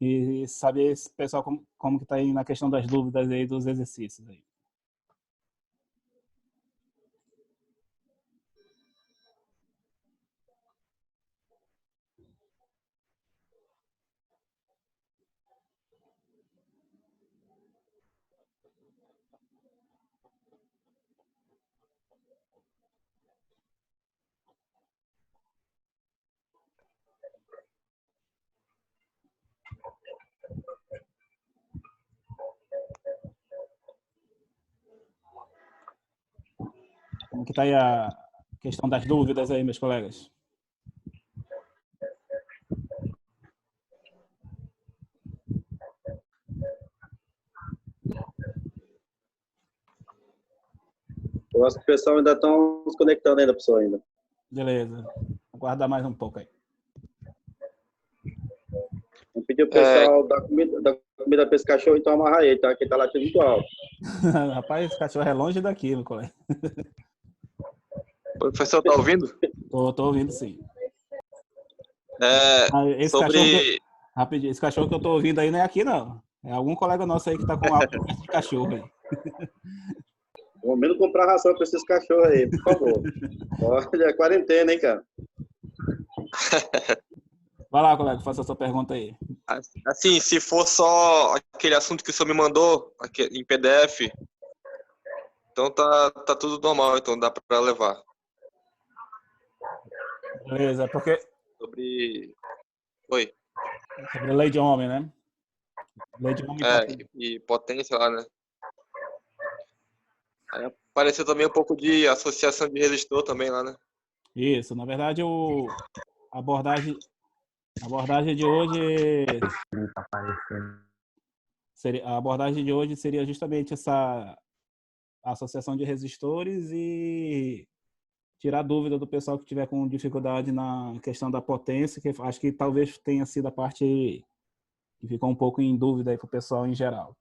e saber esse pessoal como que está aí na questão das dúvidas aí dos exercícios aí. Como que está aí a questão das dúvidas aí, meus colegas? Eu acho que o pessoal ainda estão se conectando ainda, pessoal, ainda. Beleza. Aguardar mais um pouco aí. Vou pedir o pessoal da comida para esse cachorro, então amarrar ele, tá? Que ele tá latindo muito alto. Rapaz, esse cachorro é longe daqui, meu colega. O professor tá ouvindo? Tô ouvindo, sim. Esse cachorro que eu tô ouvindo aí não é aqui, não. É algum colega nosso aí que tá com uma de cachorro aí. Vamos menos comprar ração para esses cachorros aí, por favor. Olha, é quarentena, hein, cara? Vai lá, colega, faça a sua pergunta aí. Assim, se for só aquele assunto que o senhor me mandou aqui, em PDF, então tá tudo normal, então dá para levar. Beleza, porque... Oi. Sobre lei de homem, né? Lei de homem e potência lá, né? Aí apareceu também um pouco de associação de resistor também lá, né? Isso, na verdade, a abordagem de hoje seria justamente essa associação de resistores e tirar dúvida do pessoal que tiver com dificuldade na questão da potência, que acho que talvez tenha sido a parte que ficou um pouco em dúvida aí para o pessoal em geral.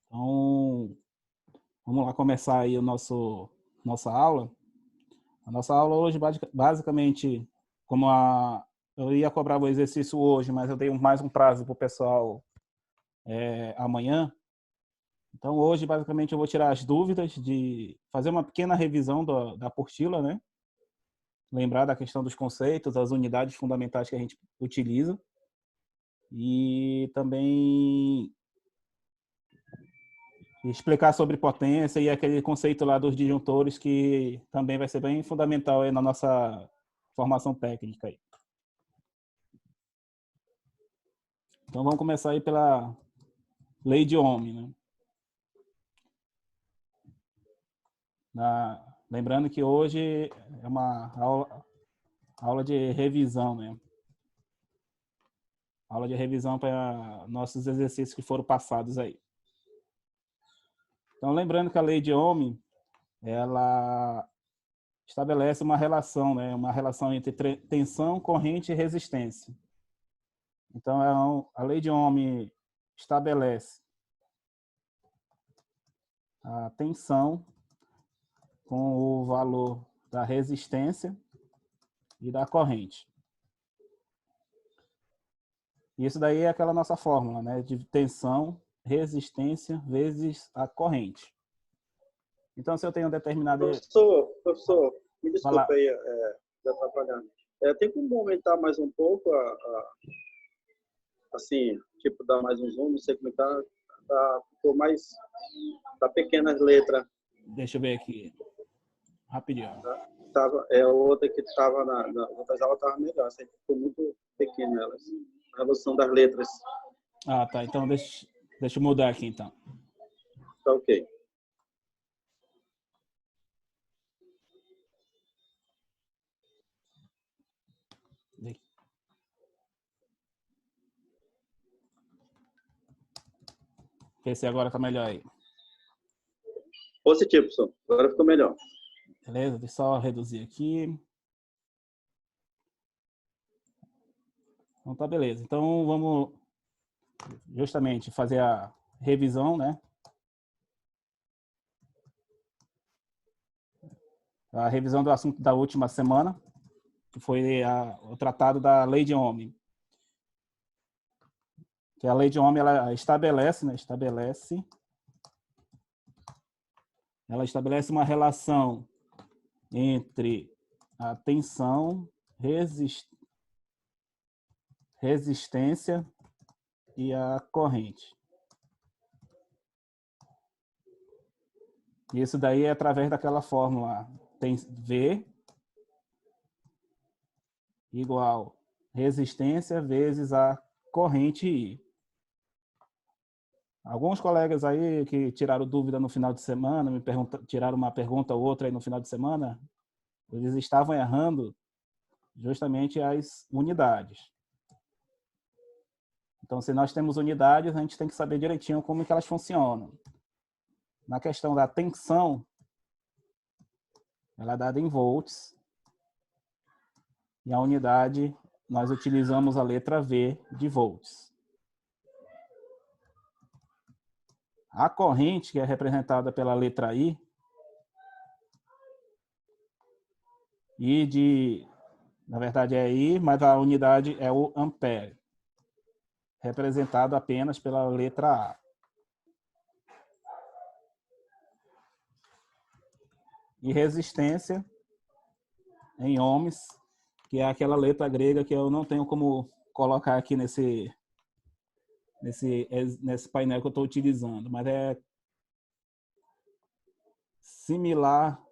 Então, vamos lá começar aí nossa aula. A nossa aula hoje, basicamente, como eu ia cobrar o exercício hoje, mas eu dei mais um prazo para o pessoal amanhã. Então, hoje, basicamente, eu vou tirar as dúvidas, de fazer uma pequena revisão da apostila, né? Lembrar da questão dos conceitos, das unidades fundamentais que a gente utiliza. E também explicar sobre potência e aquele conceito lá dos disjuntores, que também vai ser bem fundamental aí na nossa formação técnica aí. Então, vamos começar aí pela lei de Ohm, né? Lembrando que hoje é uma aula de revisão, né? Aula de revisão para nossos exercícios que foram passados aí. Então, lembrando que a lei de Ohm, ela estabelece uma relação, né? Uma relação entre tensão, corrente e resistência. Então, a lei de Ohm estabelece a tensão com o valor da resistência e da corrente. Isso daí é aquela nossa fórmula, né? De tensão, resistência vezes a corrente. Então, se eu tenho um determinado... Professor, me desculpe aí, de atrapalhar. Tem como aumentar mais um pouco, assim, tipo, dar mais um zoom, não sei como tá, ficou mais, tá pequena as letras. Deixa eu ver aqui, rapidinho. A outra que estava nas outras aulas estava melhor, essa ficou muito pequena, a revolução das letras. Ah, tá, então deixa eu mudar aqui, então. Tá ok. Vê se agora tá melhor aí. Positivo, professor. Agora ficou melhor. Beleza, deixa eu só reduzir aqui. Então tá, beleza. Então vamos justamente fazer a revisão, né? A revisão do assunto da última semana. que foi o tratado da Lei de Ohm. Que a Lei de Ohm ela estabelece, né, ela estabelece uma relação entre a tensão, resistência e a corrente. Isso daí é através daquela fórmula tem V igual resistência vezes a corrente I. Alguns colegas aí que tiraram dúvida no final de semana, tiraram uma pergunta ou outra aí no final de semana, eles estavam errando justamente as unidades. Então, se nós temos unidades, a gente tem que saber direitinho como que elas funcionam. Na questão da tensão, ela é dada em volts, e a unidade, nós utilizamos a letra V de volts. A corrente, que é representada pela letra I, na verdade é I, mas a unidade é o ampere, representado apenas pela letra A. E resistência em ohms, que é aquela letra grega que eu não tenho como colocar aqui nesse painel que eu estou utilizando, mas é similar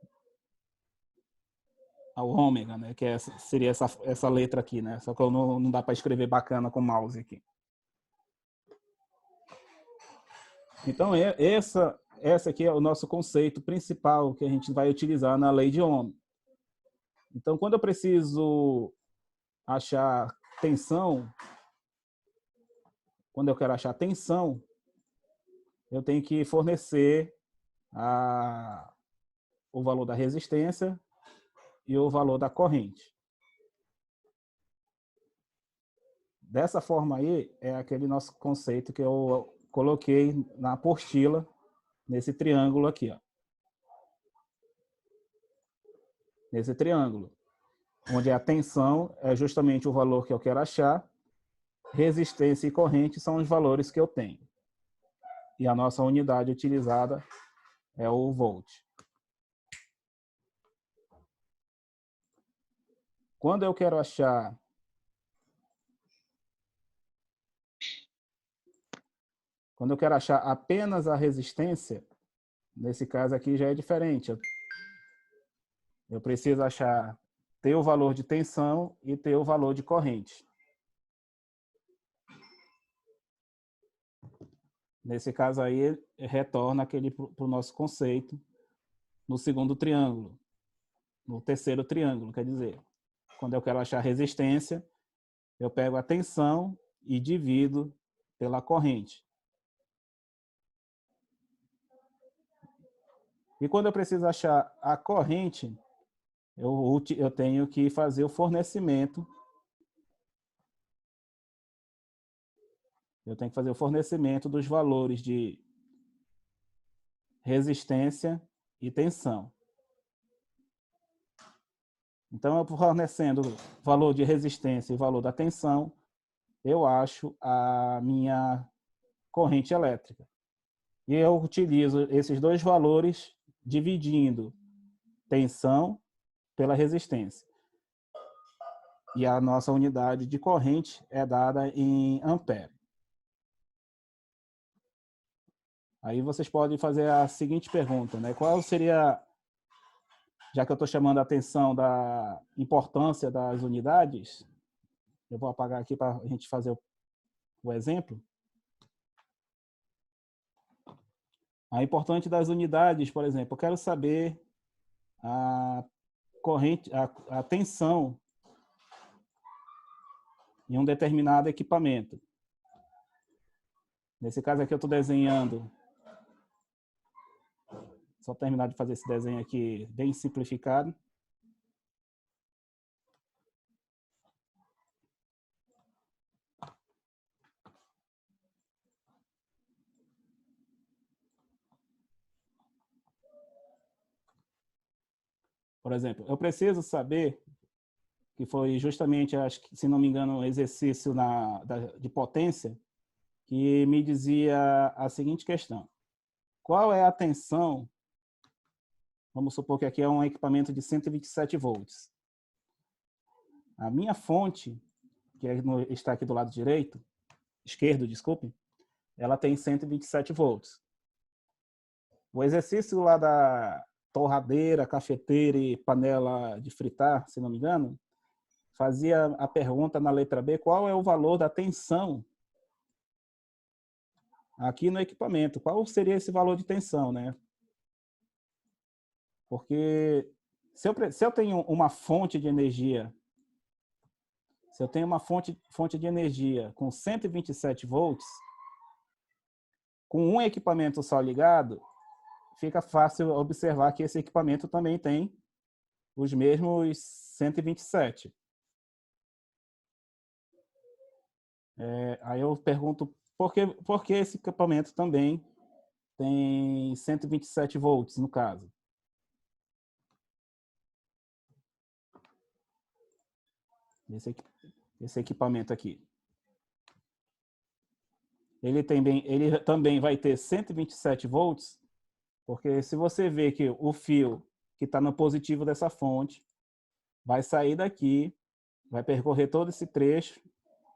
ao ômega, né? Que seria essa letra aqui, né? Só que não dá para escrever bacana com o mouse aqui. Então, essa aqui é o nosso conceito principal que a gente vai utilizar na lei de Ohm. Então, quando eu preciso achar tensão, quando eu quero achar tensão, eu tenho que fornecer o valor da resistência e o valor da corrente. Dessa forma aí, é aquele nosso conceito que eu coloquei na apostila, nesse triângulo aqui, ó. Nesse triângulo, onde a tensão é justamente o valor que eu quero achar, resistência e corrente são os valores que eu tenho. E a nossa unidade utilizada é o volt. Quando eu quero achar apenas a resistência, nesse caso aqui já é diferente. Eu preciso ter o valor de tensão e ter o valor de corrente. Nesse caso aí, retorna para o nosso conceito no segundo triângulo, no terceiro triângulo, quer dizer, quando eu quero achar resistência, eu pego a tensão e divido pela corrente. E quando eu preciso achar a corrente, eu tenho que fazer o fornecimento. Eu tenho que fazer o fornecimento dos valores de resistência e tensão. Então, eu fornecendo o valor de resistência e o valor da tensão, eu acho a minha corrente elétrica. E eu utilizo esses dois valores dividindo tensão pela resistência. E a nossa unidade de corrente é dada em ampere. Aí vocês podem fazer a seguinte pergunta, né? Qual seria, já que eu estou chamando a atenção da importância das unidades, eu vou apagar aqui para a gente fazer o exemplo. A importante das unidades, por exemplo, eu quero saber a corrente, a tensão em um determinado equipamento. Nesse caso aqui eu estou desenhando, só terminar de fazer esse desenho aqui bem simplificado. Por exemplo, eu preciso saber que foi justamente, acho que, se não me engano, um exercício de potência, que me dizia a seguinte questão. Qual é a tensão? Vamos supor que aqui é um equipamento de 127 volts. A minha fonte, que está aqui do lado esquerdo, desculpe, ela tem 127 volts. O exercício lá da torradeira, cafeteira e panela de fritar, se não me engano, fazia a pergunta na letra B, qual é o valor da tensão aqui no equipamento? Qual seria esse valor de tensão, né? Porque se eu tenho uma fonte de energia, se eu tenho uma fonte de energia com 127 volts, com um equipamento só ligado, fica fácil observar que esse equipamento também tem os mesmos 127. Aí eu pergunto por que esse equipamento também tem 127 volts, no caso. Esse equipamento aqui. Ele também vai ter 127 volts, porque se você vê que o fio que está no positivo dessa fonte vai sair daqui, vai percorrer todo esse trecho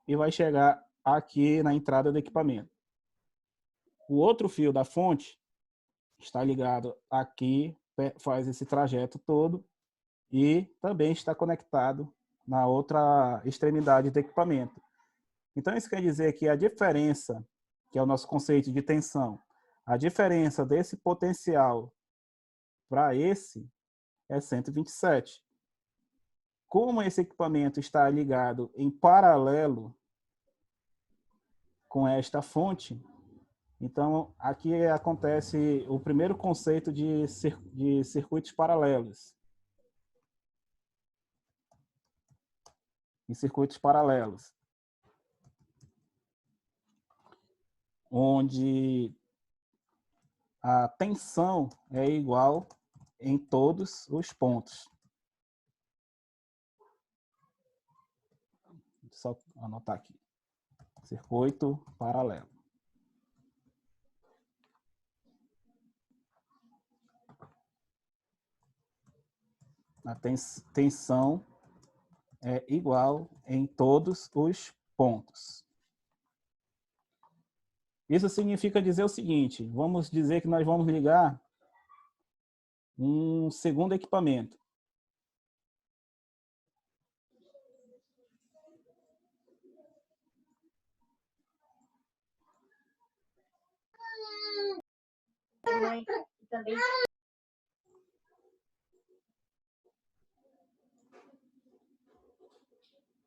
e vai chegar aqui na entrada do equipamento. O outro fio da fonte está ligado aqui, faz esse trajeto todo e também está conectado na outra extremidade do equipamento. Então, isso quer dizer que a diferença, que é o nosso conceito de tensão, a diferença desse potencial para esse é 127. Como esse equipamento está ligado em paralelo com esta fonte, então aqui acontece o primeiro conceito de circuitos paralelos. Em circuitos paralelos, onde a tensão é igual em todos os pontos. Só anotar aqui. Circuito paralelo. A tensão é igual em todos os pontos. Isso significa dizer o seguinte, vamos dizer que nós vamos ligar um segundo equipamento.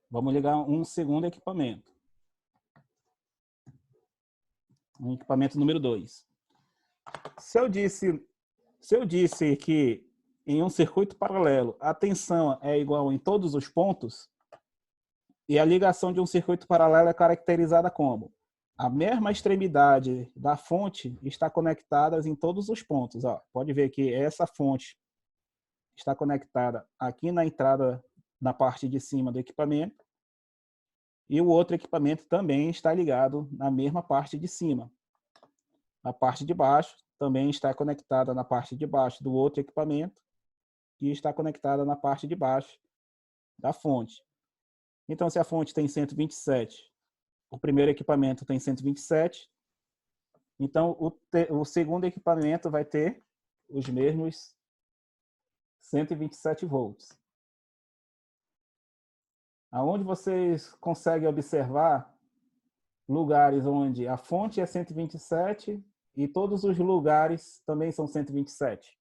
Vamos ligar um segundo equipamento. Um equipamento número 2. Se eu disse que em um circuito paralelo a tensão é igual em todos os pontos, e a ligação de um circuito paralelo é caracterizada como a mesma extremidade da fonte está conectada em todos os pontos. Ó, pode ver que essa fonte está conectada aqui na entrada, na parte de cima do equipamento, e o outro equipamento também está ligado na mesma parte de cima. A parte de baixo também está conectada na parte de baixo do outro equipamento, que está conectada na parte de baixo da fonte. Então, se a fonte tem 127, o primeiro equipamento tem 127, então o segundo equipamento vai ter os mesmos 127 volts. Aonde vocês conseguem observar lugares onde a fonte é 127 e todos os lugares também são 127?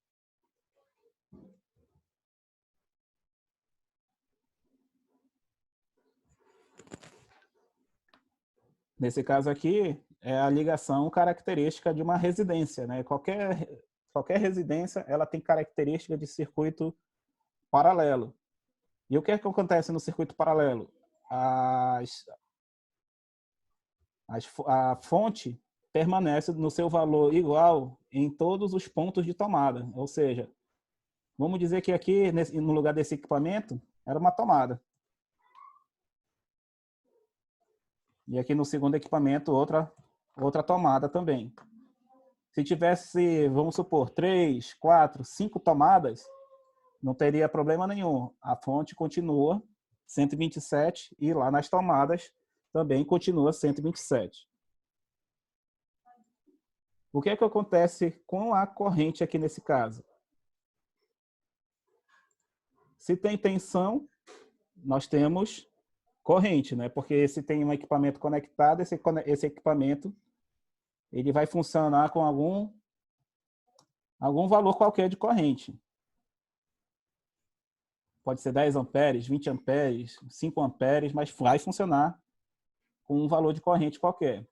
Nesse caso aqui, é a ligação característica de uma residência, né? Qualquer residência, ela tem característica de circuito paralelo. E o que é que acontece no circuito paralelo? A fonte permanece no seu valor igual em todos os pontos de tomada. Ou seja, vamos dizer que aqui, no lugar desse equipamento, era uma tomada. E aqui no segundo equipamento, outra tomada também. Se tivesse, vamos supor, 3, 4, 5 tomadas, não teria problema nenhum. A fonte continua 127 e lá nas tomadas também continua 127. O que é que acontece com a corrente aqui nesse caso? Se tem tensão, nós temos corrente, né? Porque se tem um equipamento conectado, esse equipamento ele vai funcionar com algum valor qualquer de corrente. Pode ser 10 amperes, 20 amperes, 5 amperes, mas vai funcionar com um valor de corrente qualquer.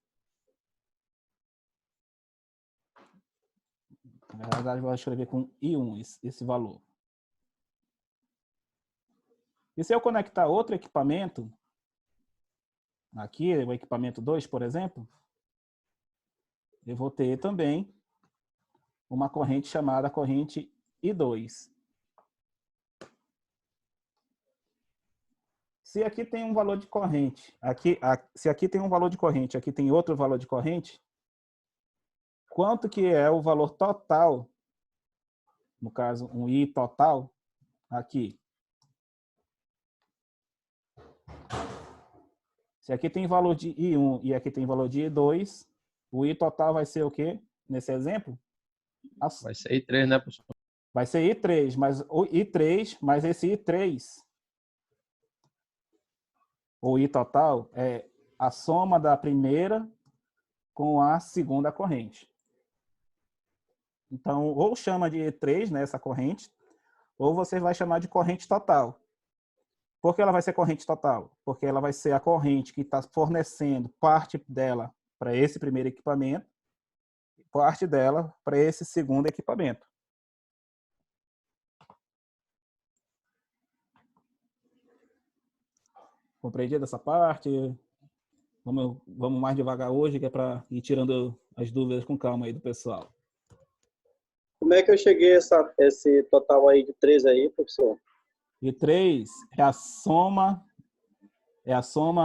Na verdade, eu vou escrever com I1 esse valor. E se eu conectar outro equipamento, aqui, o equipamento 2, por exemplo, eu vou ter também uma corrente chamada corrente I2. Se aqui tem um valor de corrente, se aqui tem um valor de corrente, aqui tem outro valor de corrente, quanto que é o valor total, no caso, um I total, aqui? Se aqui tem valor de I1 e aqui tem valor de I2, o I total vai ser o quê? Nesse exemplo? Vai ser I3, né, professor? Vai ser I3, mas o I3, mas esse I3, o I total, é a soma da primeira com a segunda corrente. Então, ou chama de I3, né, essa corrente, ou você vai chamar de corrente total. Por que ela vai ser corrente total? Porque ela vai ser a corrente que está fornecendo parte dela para esse primeiro equipamento e parte dela para esse segundo equipamento. Compreendido essa parte? Vamos mais devagar hoje, que é para ir tirando as dúvidas com calma aí do pessoal. Como é que eu cheguei a esse total aí de 3 aí, professor? E 3 é a soma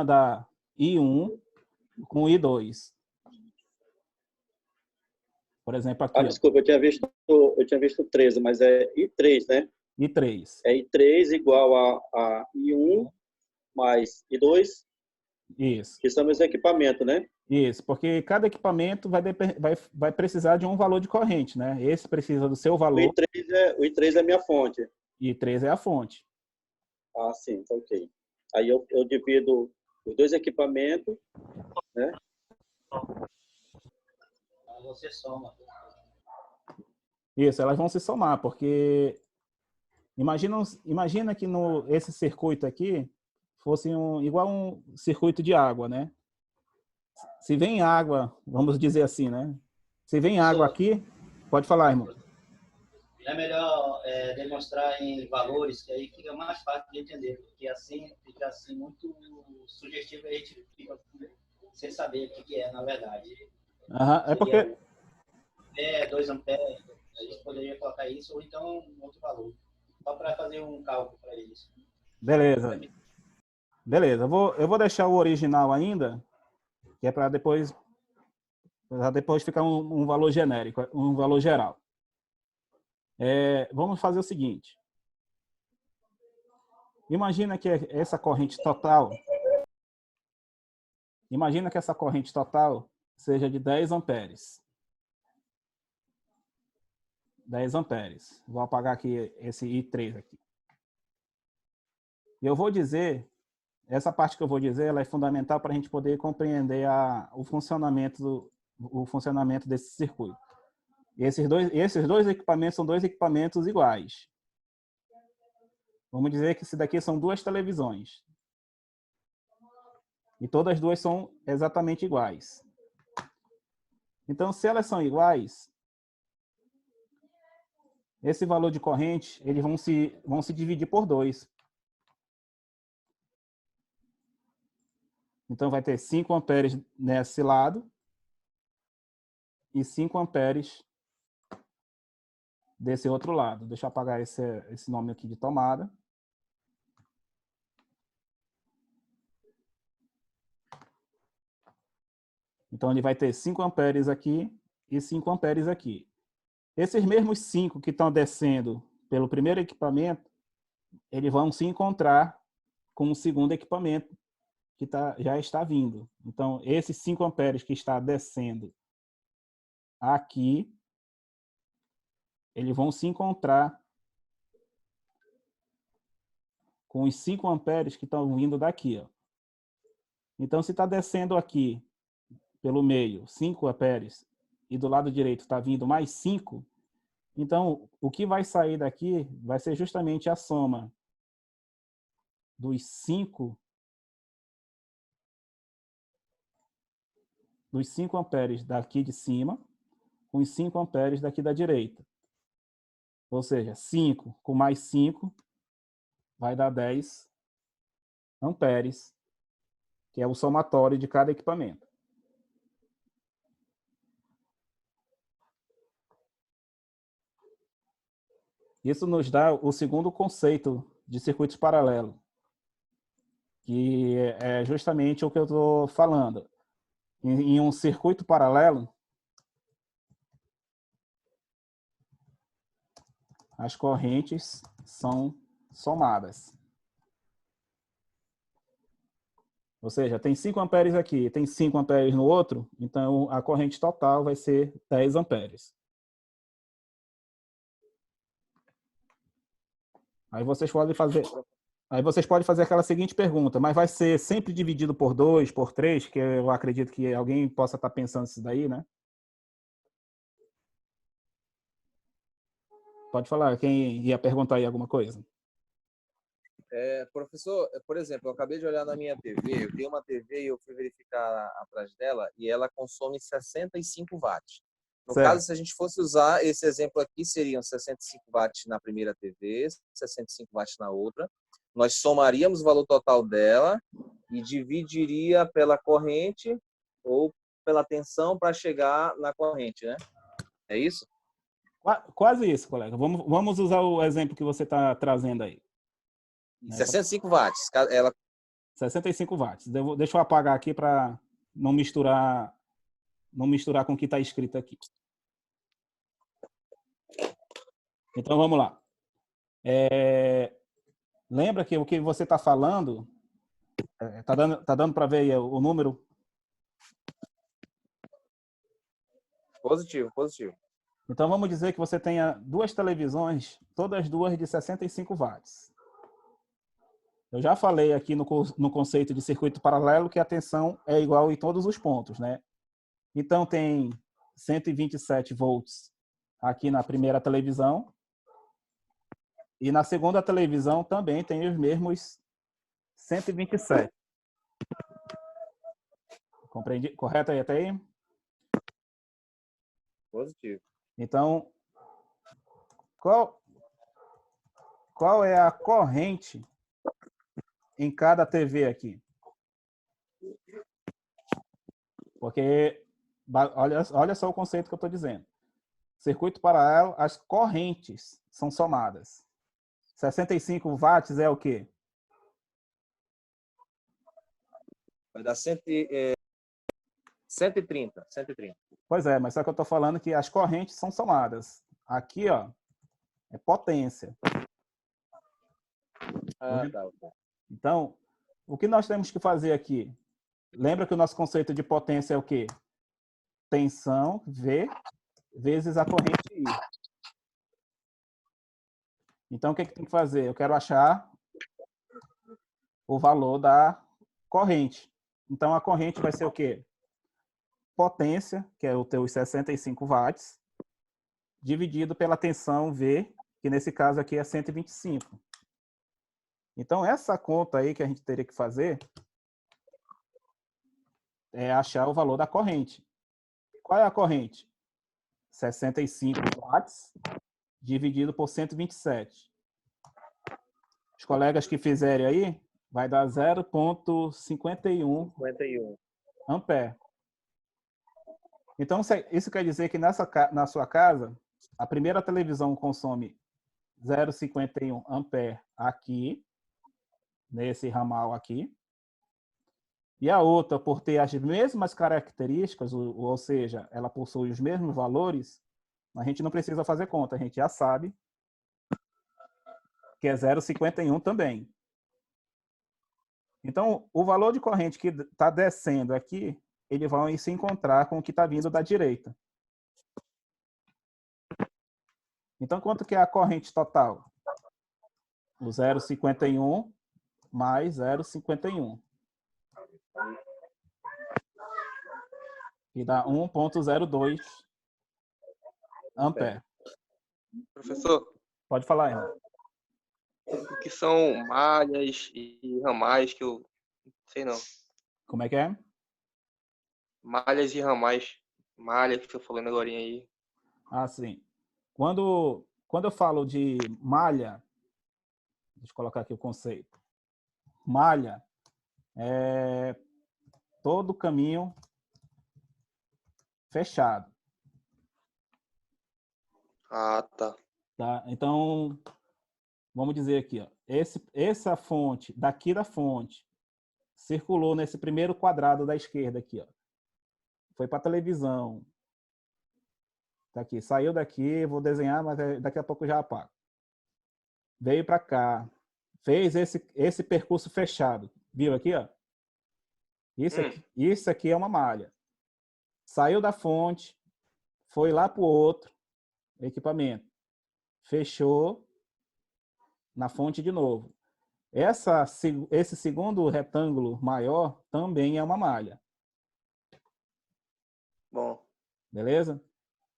da I1 com I2. Por exemplo, aqui. Desculpa, eu tinha visto 13, mas é I3, né? I3. É I3 igual a I1 mais I2, Isso. que são meus equipamentos, né? Isso, porque cada equipamento vai precisar de um valor de corrente, né? Esse precisa do seu valor. O I3 é a minha fonte. E 3 é a fonte. Ah, sim, tá ok. Aí eu divido os dois equipamentos, né? Você soma. Isso, elas vão se somar, porque imagina que esse circuito aqui fosse igual um circuito de água, né? Se vem água, vamos dizer assim, né? Se vem água aqui, pode falar, irmão. É melhor demonstrar em valores, que aí fica mais fácil de entender, porque assim fica assim muito sugestivo e a gente fica sem saber o que é, na verdade. É porque... 2 amperes, a gente poderia colocar isso, ou então um outro valor, só para fazer um cálculo para isso. Beleza. Beleza, eu vou deixar o original ainda, que é para depois ficar um valor genérico, um valor geral. Vamos fazer o seguinte. Imagina que essa corrente total seja de 10 amperes. 10 amperes. Vou apagar aqui esse I3 aqui. E eu vou dizer, essa parte que eu vou dizer, ela é fundamental para a gente poder compreender o funcionamento desse circuito. Esses dois equipamentos são dois equipamentos iguais. Vamos dizer que esse daqui são duas televisões. E todas as duas são exatamente iguais. Então, se elas são iguais, esse valor de corrente, eles vão se dividir por 2. Então, vai ter 5 amperes nesse lado e 5 amperes desse outro lado. Deixa eu apagar esse nome aqui de tomada. Então, ele vai ter 5 amperes aqui e 5 amperes aqui. Esses mesmos 5 que estão descendo pelo primeiro equipamento, eles vão se encontrar com o segundo equipamento que já está vindo. Então, esses 5 amperes que está descendo aqui, eles vão se encontrar com os 5 amperes que estão vindo daqui. Ó. Então, se está descendo aqui pelo meio 5 amperes e do lado direito está vindo mais 5, então o que vai sair daqui vai ser justamente a soma dos 5 amperes daqui de cima com os 5 amperes daqui da direita. Ou seja, 5 com mais 5 vai dar 10 amperes, que é o somatório de cada equipamento. Isso nos dá o segundo conceito de circuitos paralelos, que é justamente o que eu estou falando. Em um circuito paralelo, as correntes são somadas. Ou seja, tem 5 amperes aqui, tem 5 amperes no outro, então a corrente total vai ser 10 amperes. Aí vocês podem fazer aquela seguinte pergunta, mas vai ser sempre dividido por 2, por 3, que eu acredito que alguém possa estar pensando isso daí, né? Pode falar, quem ia perguntar aí alguma coisa? Professor, por exemplo, eu acabei de olhar na minha TV, eu tenho uma TV e eu fui verificar atrás dela e ela consome 65 watts. No caso, se a gente fosse usar esse exemplo aqui, seriam 65 watts na primeira TV, 65 watts na outra. Nós somaríamos o valor total dela e dividiria pela corrente ou pela tensão para chegar na corrente, né? É isso? Quase isso, colega. Vamos usar o exemplo que você está trazendo aí. 65 watts. Ela... 65 watts. Deixa eu apagar aqui para não misturar com o que está escrito aqui. Então, vamos lá. Lembra que o que você está falando, tá dando para ver aí o número? Positivo, positivo. Então, vamos dizer que você tenha 2 televisões, todas duas de 65 watts. Eu já falei aqui no conceito de circuito paralelo que a tensão é igual em todos os pontos, né? Então, tem 127 volts aqui na primeira televisão. E na segunda televisão também tem os mesmos 127. Compreendi? Correto aí até aí? Positivo. Então, qual é a corrente em cada TV aqui? Porque, olha só o conceito que eu estou dizendo. Circuito paralelo, as correntes são somadas. 65 watts é o quê? Vai dar 130. Pois é, mas só que eu estou falando que as correntes são somadas. Aqui, ó, é potência. Tá. Então, o que nós temos que fazer aqui? Lembra que o nosso conceito de potência é o quê? Tensão, V, vezes a corrente I. Então, o que tem que fazer? Eu quero achar o valor da corrente. Então, a corrente vai ser o quê? Potência, que é o teu 65 watts, dividido pela tensão V, que nesse caso aqui é 125. Então, essa conta aí que a gente teria que fazer é achar o valor da corrente. Qual é a corrente? 65 watts dividido por 127. Os colegas que fizerem aí, vai dar 0,51 ampere. Então, isso quer dizer que na sua casa, a primeira televisão consome 0,51 ampere aqui, nesse ramal aqui. e a outra por ter as mesmas características, ou seja, ela possui os mesmos valores, a gente não precisa fazer conta, a gente já sabe que é 0,51 também. Então, o valor de corrente que está descendo aqui, ele vai se encontrar com o que está vindo da direita. Então, quanto que é a corrente total? O 0,51 mais 0,51. E dá 1,02 ampere. Professor, Pode falar, irmão. o que são malhas e ramais que eu não sei não. Como é que é? Malhas e ramais. Malha que você falou agora aí. Ah, sim. Quando eu falo de malha, deixa eu colocar aqui o conceito. Malha é todo caminho fechado. Ah, tá. Tá? Então, vamos dizer aqui, ó, essa fonte, daqui da fonte, circulou nesse primeiro quadrado da esquerda aqui, ó. Foi para a televisão. Tá aqui, saiu daqui, vou desenhar, mas daqui a pouco eu já apago. Veio para cá, fez esse percurso fechado. Viu aqui, ó? Isso aqui é uma malha. Saiu da fonte, foi lá para o outro equipamento. Fechou na fonte de novo. Esse segundo retângulo maior também é uma malha. Bom. Beleza?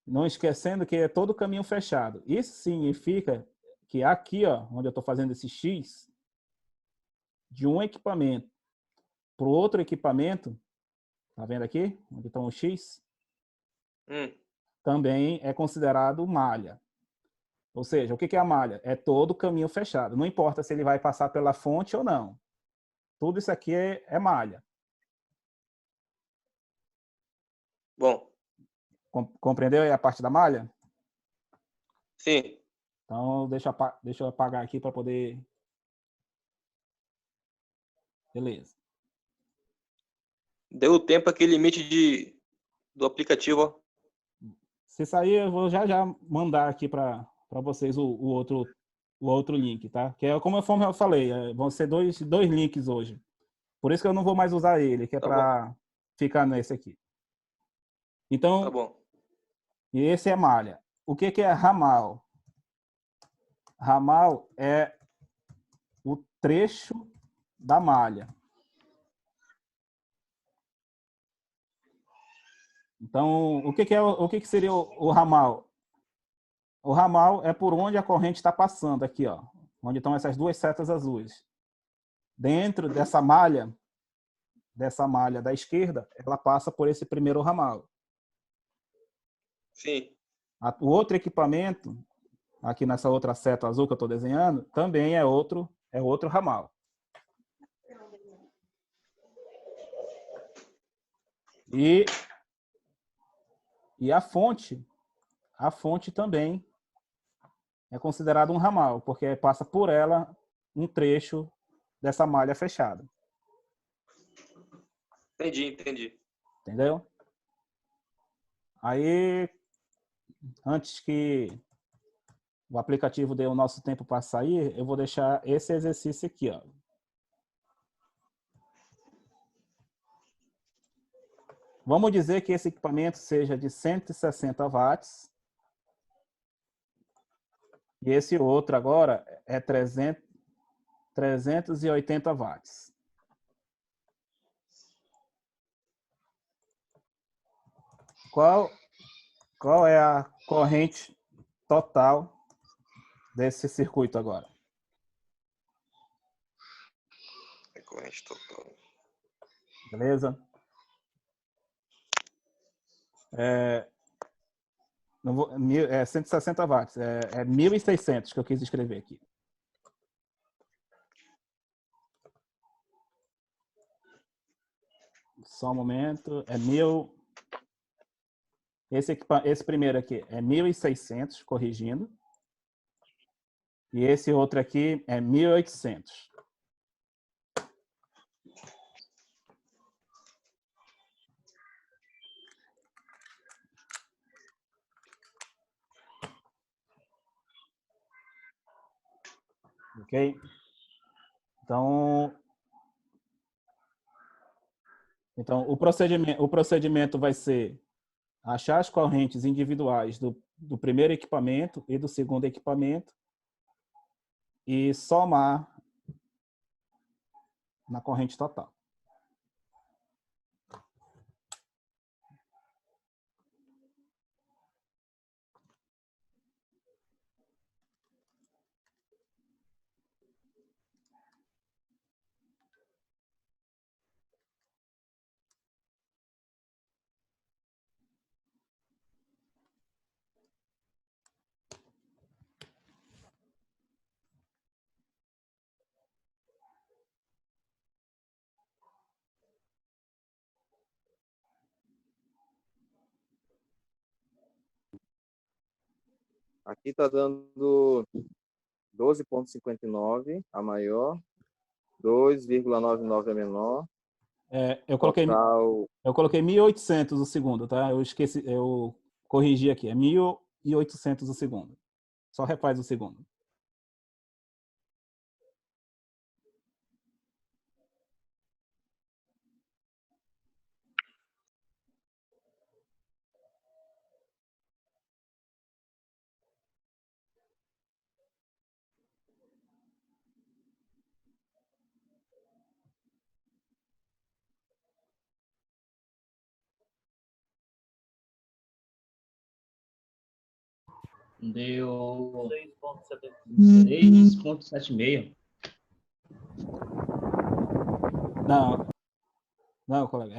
Não esquecendo que é todo caminho fechado. Isso significa que aqui, ó, onde eu estou fazendo esse X, de um equipamento para o outro equipamento, tá vendo aqui? Onde está o X? Também é considerado malha. Ou seja, o que é a malha? É todo caminho fechado. Não importa se ele vai passar pela fonte ou não. Tudo isso aqui é malha. Bom. Compreendeu aí a parte da malha? Sim. Então, deixa eu apagar aqui para poder... Beleza. Deu o tempo aquele limite do aplicativo, ó. Se sair, eu vou já mandar aqui para vocês o outro link, tá? Que é como eu falei, vão ser dois links hoje. Por isso que eu não vou mais usar ele, que é para ficar nesse aqui. Então, tá bom. E esse é malha. O que é ramal? Ramal é o trecho da malha. Então, o que seria o ramal? O ramal é por onde a corrente está passando aqui, ó, onde estão essas duas setas azuis. Dentro dessa malha da esquerda, ela passa por esse primeiro ramal. Sim. O outro equipamento, aqui nessa outra seta azul que eu estou desenhando, também é outro ramal. E a fonte também é considerada um ramal, porque passa por ela um trecho dessa malha fechada. Entendi. Entendeu? Aí, antes que o aplicativo dê o nosso tempo para sair, eu vou deixar esse exercício aqui, ó. Vamos dizer que esse equipamento seja de 160 watts. E esse outro agora é 380 watts. Qual é a corrente total desse circuito agora? É corrente total. Beleza? Não vou, 160 watts. É 1.600 que eu quis escrever aqui. Só um momento. É 1.000. Esse primeiro aqui é 1.600, corrigindo. E esse outro aqui é 1.800. Ok? Então o procedimento vai ser achar as correntes individuais do primeiro equipamento e do segundo equipamento e somar na corrente total. Aqui está dando 12,59 a maior, 2,99 a menor. Eu Total... coloquei 1.800 o segundo, tá? Eu corrigi aqui, é 1.800 o segundo. Só refaz o segundo. Deu 6,76. Não, colega.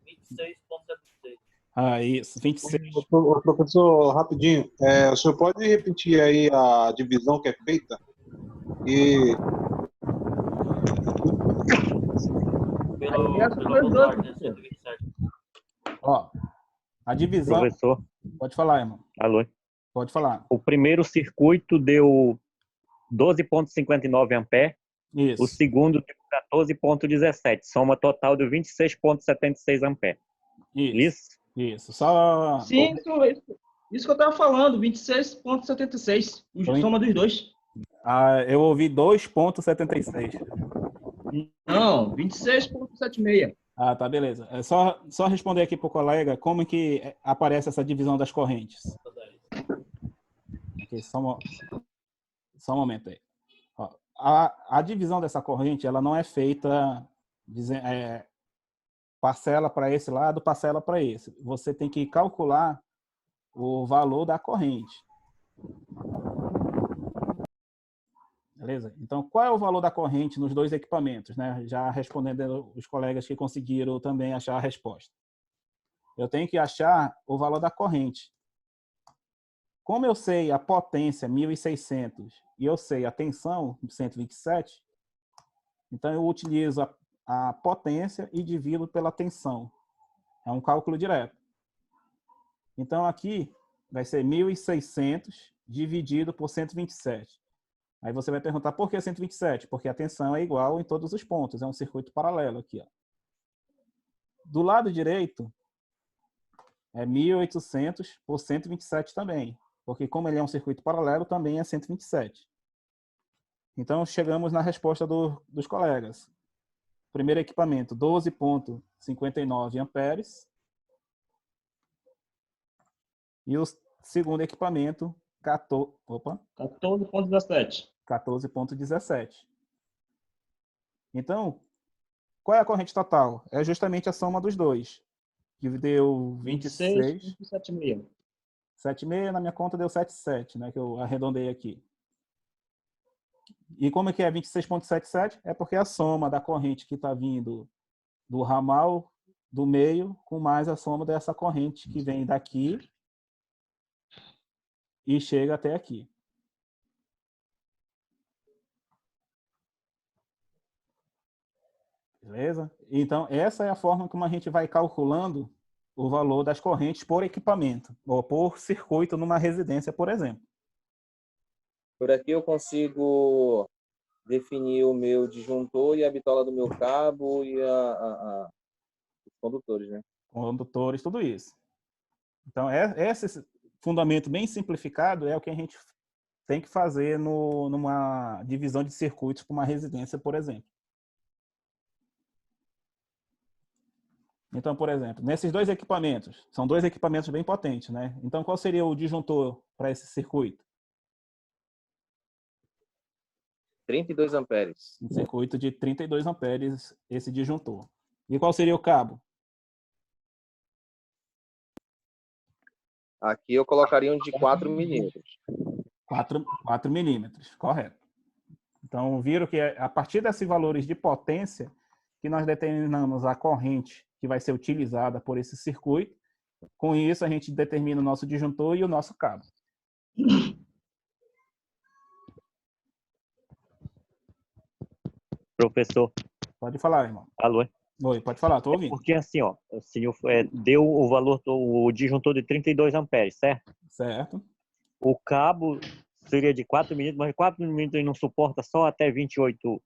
26,76. Isso, 26. Ô, professor, rapidinho, o senhor pode repetir aí a divisão que é feita? Pelo Eduardo, né? 127. Ó, a divisão... Professor, Pode falar, irmão. alô. Pode falar. O primeiro circuito deu 12,59 amperes. Isso. O segundo deu 14,17. Soma total de 26,76 amperes. Isso. Só... Sim, isso que eu estava falando, 26,76. Soma dos dois. Eu ouvi 2,76. Não, 26,76. Tá, beleza. É só responder aqui para o colega como que aparece essa divisão das correntes. Aqui, só um momento aí. Ó, a divisão dessa corrente, ela não é feita parcela para esse lado, parcela para esse. Você tem que calcular o valor da corrente. Beleza? Então, qual é o valor da corrente nos dois equipamentos, né? Já respondendo os colegas que conseguiram também achar a resposta. Eu tenho que achar o valor da corrente. Como eu sei a potência 1.600 e eu sei a tensão 127, então eu utilizo a potência e divido pela tensão. É um cálculo direto. Então, aqui vai ser 1.600 dividido por 127. Aí você vai perguntar por que 127? Porque a tensão é igual em todos os pontos. É um circuito paralelo aqui. Ó. Do lado direito, é 1.800 por 127 também. Porque como ele é um circuito paralelo, também é 127. Então, chegamos na resposta dos colegas. Primeiro equipamento, 12,59 amperes. E o segundo equipamento, 14,17. 14,17. Então, qual é a corrente total? É justamente a soma dos dois. Que deu 26,76. 7,6 na minha conta deu 7,7, né? Que eu arredondei aqui. E como é que é 26,77? É porque é a soma da corrente que está vindo do ramal do meio com mais a soma dessa corrente que vem daqui e chega até aqui. Beleza? Então, essa é a forma como a gente vai calculando o valor das correntes por equipamento, ou por circuito numa residência, por exemplo. Por aqui eu consigo definir o meu disjuntor e a bitola do meu cabo e os condutores, né? Condutores, tudo isso. Então, esse fundamento bem simplificado é o que a gente tem que fazer numa divisão de circuitos para uma residência, por exemplo. Então, por exemplo, nesses dois equipamentos, são dois equipamentos bem potentes, né? Então, qual seria o disjuntor para esse circuito? 32 amperes. Um circuito de 32 amperes, esse disjuntor. E qual seria o cabo? Aqui eu colocaria um de 4 milímetros. 4 milímetros, correto. Então, viram que é a partir desses valores de potência que nós determinamos a corrente que vai ser utilizada por esse circuito. Com isso, a gente determina o nosso disjuntor e o nosso cabo. Professor, Pode falar, irmão. alô? Oi, pode falar, estou ouvindo. Porque assim, ó, o senhor deu o valor, o disjuntor de 32 amperes, certo? Certo. O cabo seria de 4 milímetros, mas 4 milímetros não suporta só até 28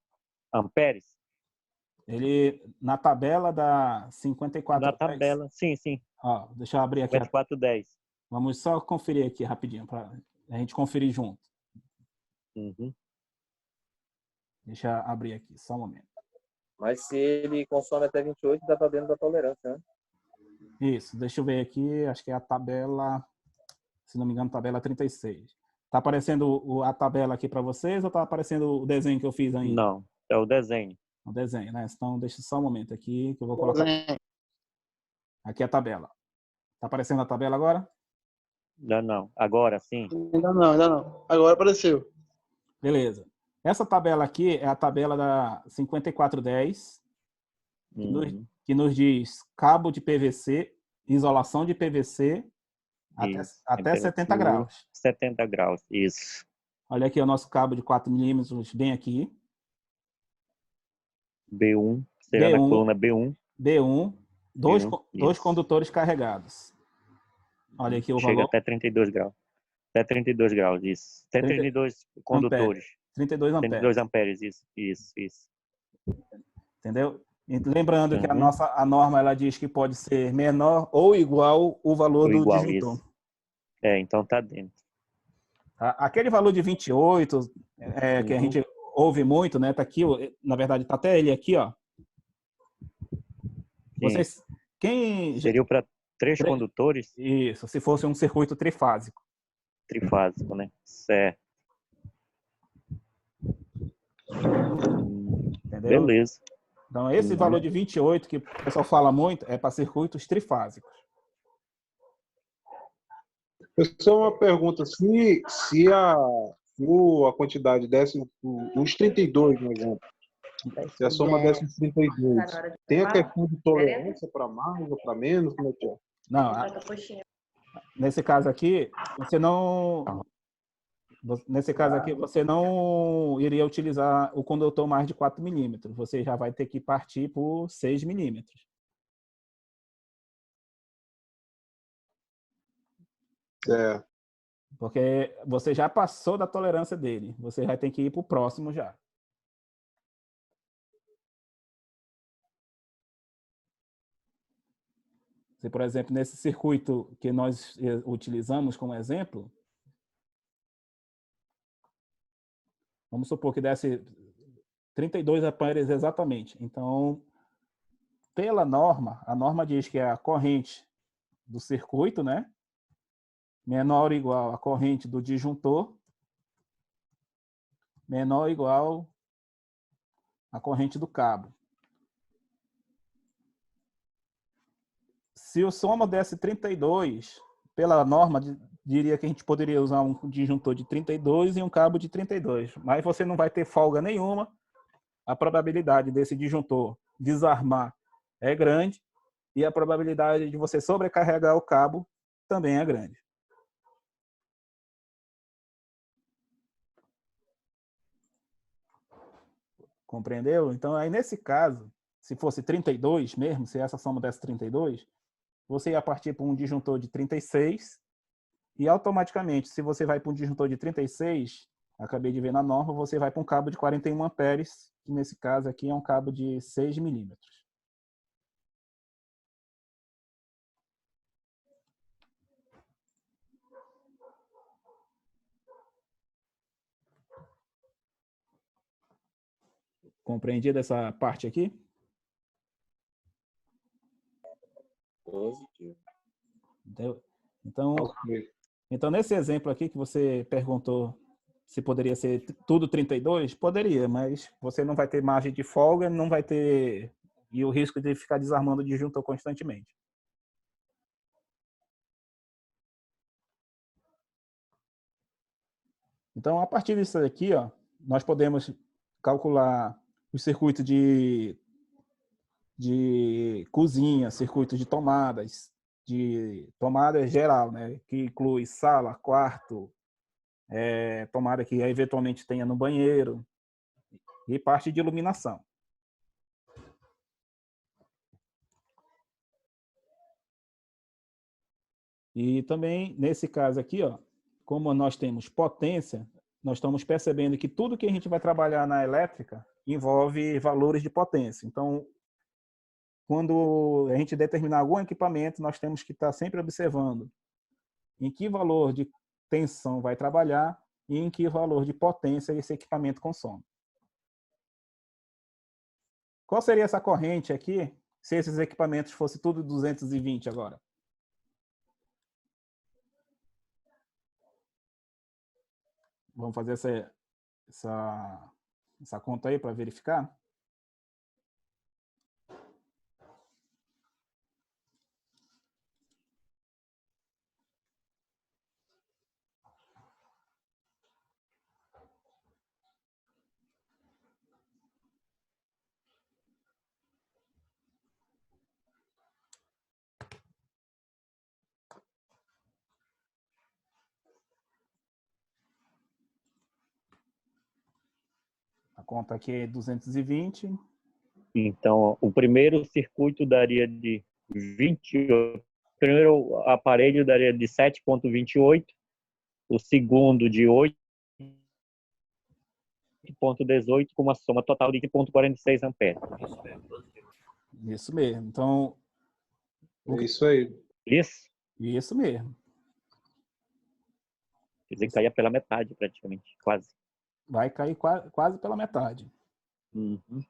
amperes? Ele, na tabela da 5410... Na tabela, sim. Ó, deixa eu abrir aqui. 5410. Vamos só conferir aqui rapidinho, para a gente conferir junto. Uhum. Deixa eu abrir aqui, só um momento. Mas se ele consome até 28, dá para dentro da tolerância, né? Isso, deixa eu ver aqui, acho que é a tabela, se não me engano, tabela 36. Tá aparecendo a tabela aqui para vocês ou tá aparecendo o desenho que eu fiz aí? Não, é o desenho. O desenho, né? Então, deixa só um momento aqui, que eu vou colocar. Aqui é a tabela. Tá aparecendo a tabela agora? Ainda não. Agora sim. Ainda não. Agora apareceu. Beleza. Essa tabela aqui é a tabela da 5410, que nos diz cabo de PVC, isolação de PVC, até 70 graus. 70 graus, isso. Olha aqui o nosso cabo de 4 milímetros, bem aqui. B1, será na coluna B1. B1, dois condutores carregados. Olha aqui o valor. Chega até 32 graus. Até 32 graus, isso. Até 32 condutores. 32 amperes. 32 amperes, isso. Entendeu? E lembrando que a norma ela diz que pode ser menor ou igual o valor do disjuntor. Isso. Então tá dentro. Aquele valor de 28, que a gente ouve muito, né? Tá aqui, na verdade, tá até ele aqui, ó. Vocês, seria para 3 condutores? Isso, se fosse um circuito trifásico. Trifásico, né? Certo. Entendeu? Beleza. Então, esse valor de 28, que o pessoal fala muito, é para circuitos trifásicos. Só uma pergunta, se a quantidade desse, os 32, por exemplo, se a soma desse 32, tem a questão de tolerância para mais ou para menos? Como é que é? Não, nesse caso aqui, você não iria utilizar o condutor mais de 4 milímetros. Você já vai ter que partir por 6 milímetros. É. Porque você já passou da tolerância dele. Você vai ter que ir para o próximo já. Se, por exemplo, nesse circuito que nós utilizamos como exemplo, vamos supor que desse 32 amperes exatamente. Então, pela norma, a norma diz que é a corrente do circuito, né? Menor ou igual à corrente do disjuntor, menor ou igual à corrente do cabo. Se o soma desse 32, pela norma, diria que a gente poderia usar um disjuntor de 32 e um cabo de 32. Mas você não vai ter folga nenhuma. A probabilidade desse disjuntor desarmar é grande e a probabilidade de você sobrecarregar o cabo também é grande. Compreendeu? Então, aí nesse caso, se fosse 32 mesmo, se essa soma desse 32, você ia partir para um disjuntor de 36 e automaticamente, se você vai para um disjuntor de 36, acabei de ver na norma, você vai para um cabo de 41 amperes, que nesse caso aqui é um cabo de 6 milímetros. Compreendido essa parte aqui? Positivo. Entendeu? Então, Ok. então, nesse exemplo aqui que você perguntou se poderia ser tudo 32, poderia, mas você não vai ter margem de folga, não vai ter e o risco de ficar desarmando o disjuntor constantemente. Então, a partir disso aqui, ó, nós podemos calcular os circuitos de cozinha, circuitos de tomada geral, né, que inclui sala, quarto, tomada que eventualmente tenha no banheiro e parte de iluminação. E também, nesse caso aqui, ó, como nós temos potência, nós estamos percebendo que tudo que a gente vai trabalhar na elétrica envolve valores de potência. Então, quando a gente determinar algum equipamento, nós temos que estar sempre observando em que valor de tensão vai trabalhar e em que valor de potência esse equipamento consome. Qual seria essa corrente aqui se esses equipamentos fossem tudo 220 agora? Vamos fazer essa conta aí para verificar? A conta aqui é 220. Então, o primeiro circuito daria de 28. O primeiro aparelho daria de 7,28. O segundo de 8,18, com uma soma total de 0,46 amperes. Isso mesmo. Então, É isso aí. Isso mesmo. Quer dizer que caía pela metade, praticamente, quase. Vai cair quase pela metade. Uhum.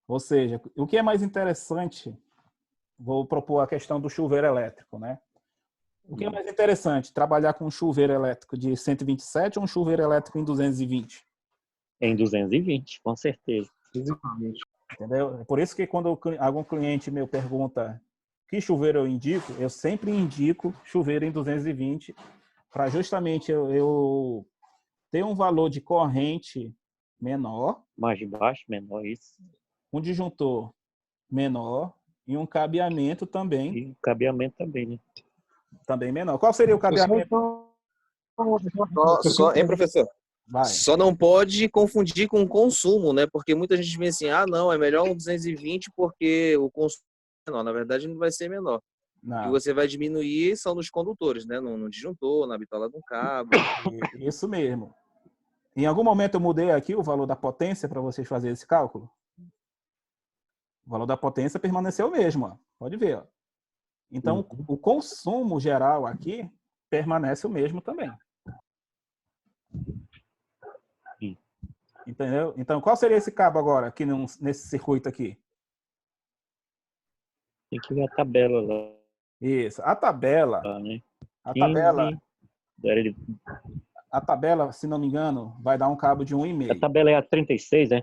Ou seja, o que é mais interessante, vou propor a questão do chuveiro elétrico, né? O que é mais interessante, trabalhar com um chuveiro elétrico de 127 ou um chuveiro elétrico em 220? Em 220, com certeza. Entendeu? É por isso que quando algum cliente meu pergunta que chuveiro eu indico, eu sempre indico chuveiro em 220 para justamente eu ter um valor de corrente menor. Mais baixo, menor, isso. Um disjuntor menor e um cabeamento também. E o cabeamento também, né? Também menor. Qual seria o cabeamento? Hein, professor? Vai. Só não pode confundir com o consumo, né? Porque muita gente vê assim, não, é melhor um 220 porque o consumo é menor. Na verdade, não vai ser menor. Não. O que você vai diminuir são nos condutores, né? No disjuntor, na bitola do cabo. Isso mesmo. Em algum momento eu mudei aqui o valor da potência para vocês fazerem esse cálculo? O valor da potência permaneceu o mesmo, ó. Pode ver. Ó. Então, o consumo geral aqui permanece o mesmo também. Entendeu? Então, qual seria esse cabo agora, aqui nesse circuito aqui? Tem que ver a tabela lá. Isso. A tabela... né? A tabela, se não me engano, vai dar um cabo de 1,5. A tabela é a 36, né?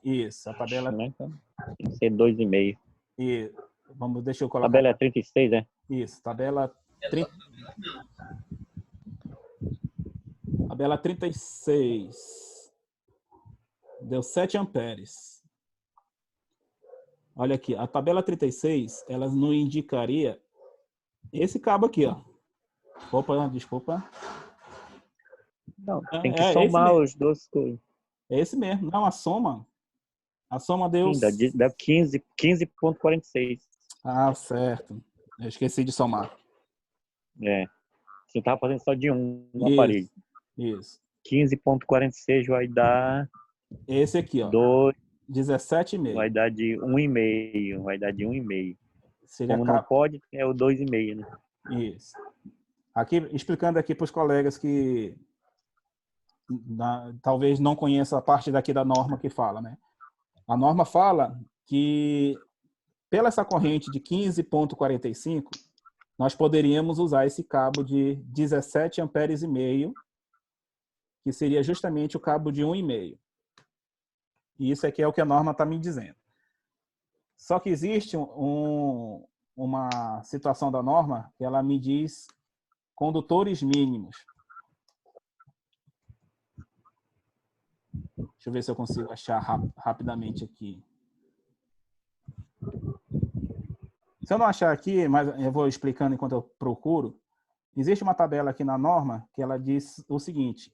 Isso, a tabela... Né? Tem que ser 2,5. E deixa eu colocar... A tabela é 36, né? Isso, tabela 36. Deu 7 amperes. Olha aqui, a tabela 36, ela não indicaria esse cabo aqui, ó. Opa, desculpa. Não, tem que somar os dois coisas. É esse mesmo. Não, a soma deu... Sim, dá 15,46. Ah, certo. Eu esqueci de somar. É. Você estava fazendo só de um aparelho. Isso. 15,46 vai dar... Esse aqui, ó. 17,5. Vai dar de 1,5. Vai dar de 1,5. Como não cabo. pode, é o 2,5, né? Isso. Aqui, explicando aqui para os colegas que talvez não conheça a parte daqui da norma que fala, né? A norma fala que, pela essa corrente de 15,45, nós poderíamos usar esse cabo de 17 amperes e meio, que seria justamente o cabo de 1,5. E isso aqui é o que a norma está me dizendo. Só que existe uma situação da norma que ela me diz condutores mínimos. Deixa eu ver se eu consigo achar rapidamente aqui. Se eu não achar aqui, mas eu vou explicando enquanto eu procuro, existe uma tabela aqui na norma que ela diz o seguinte: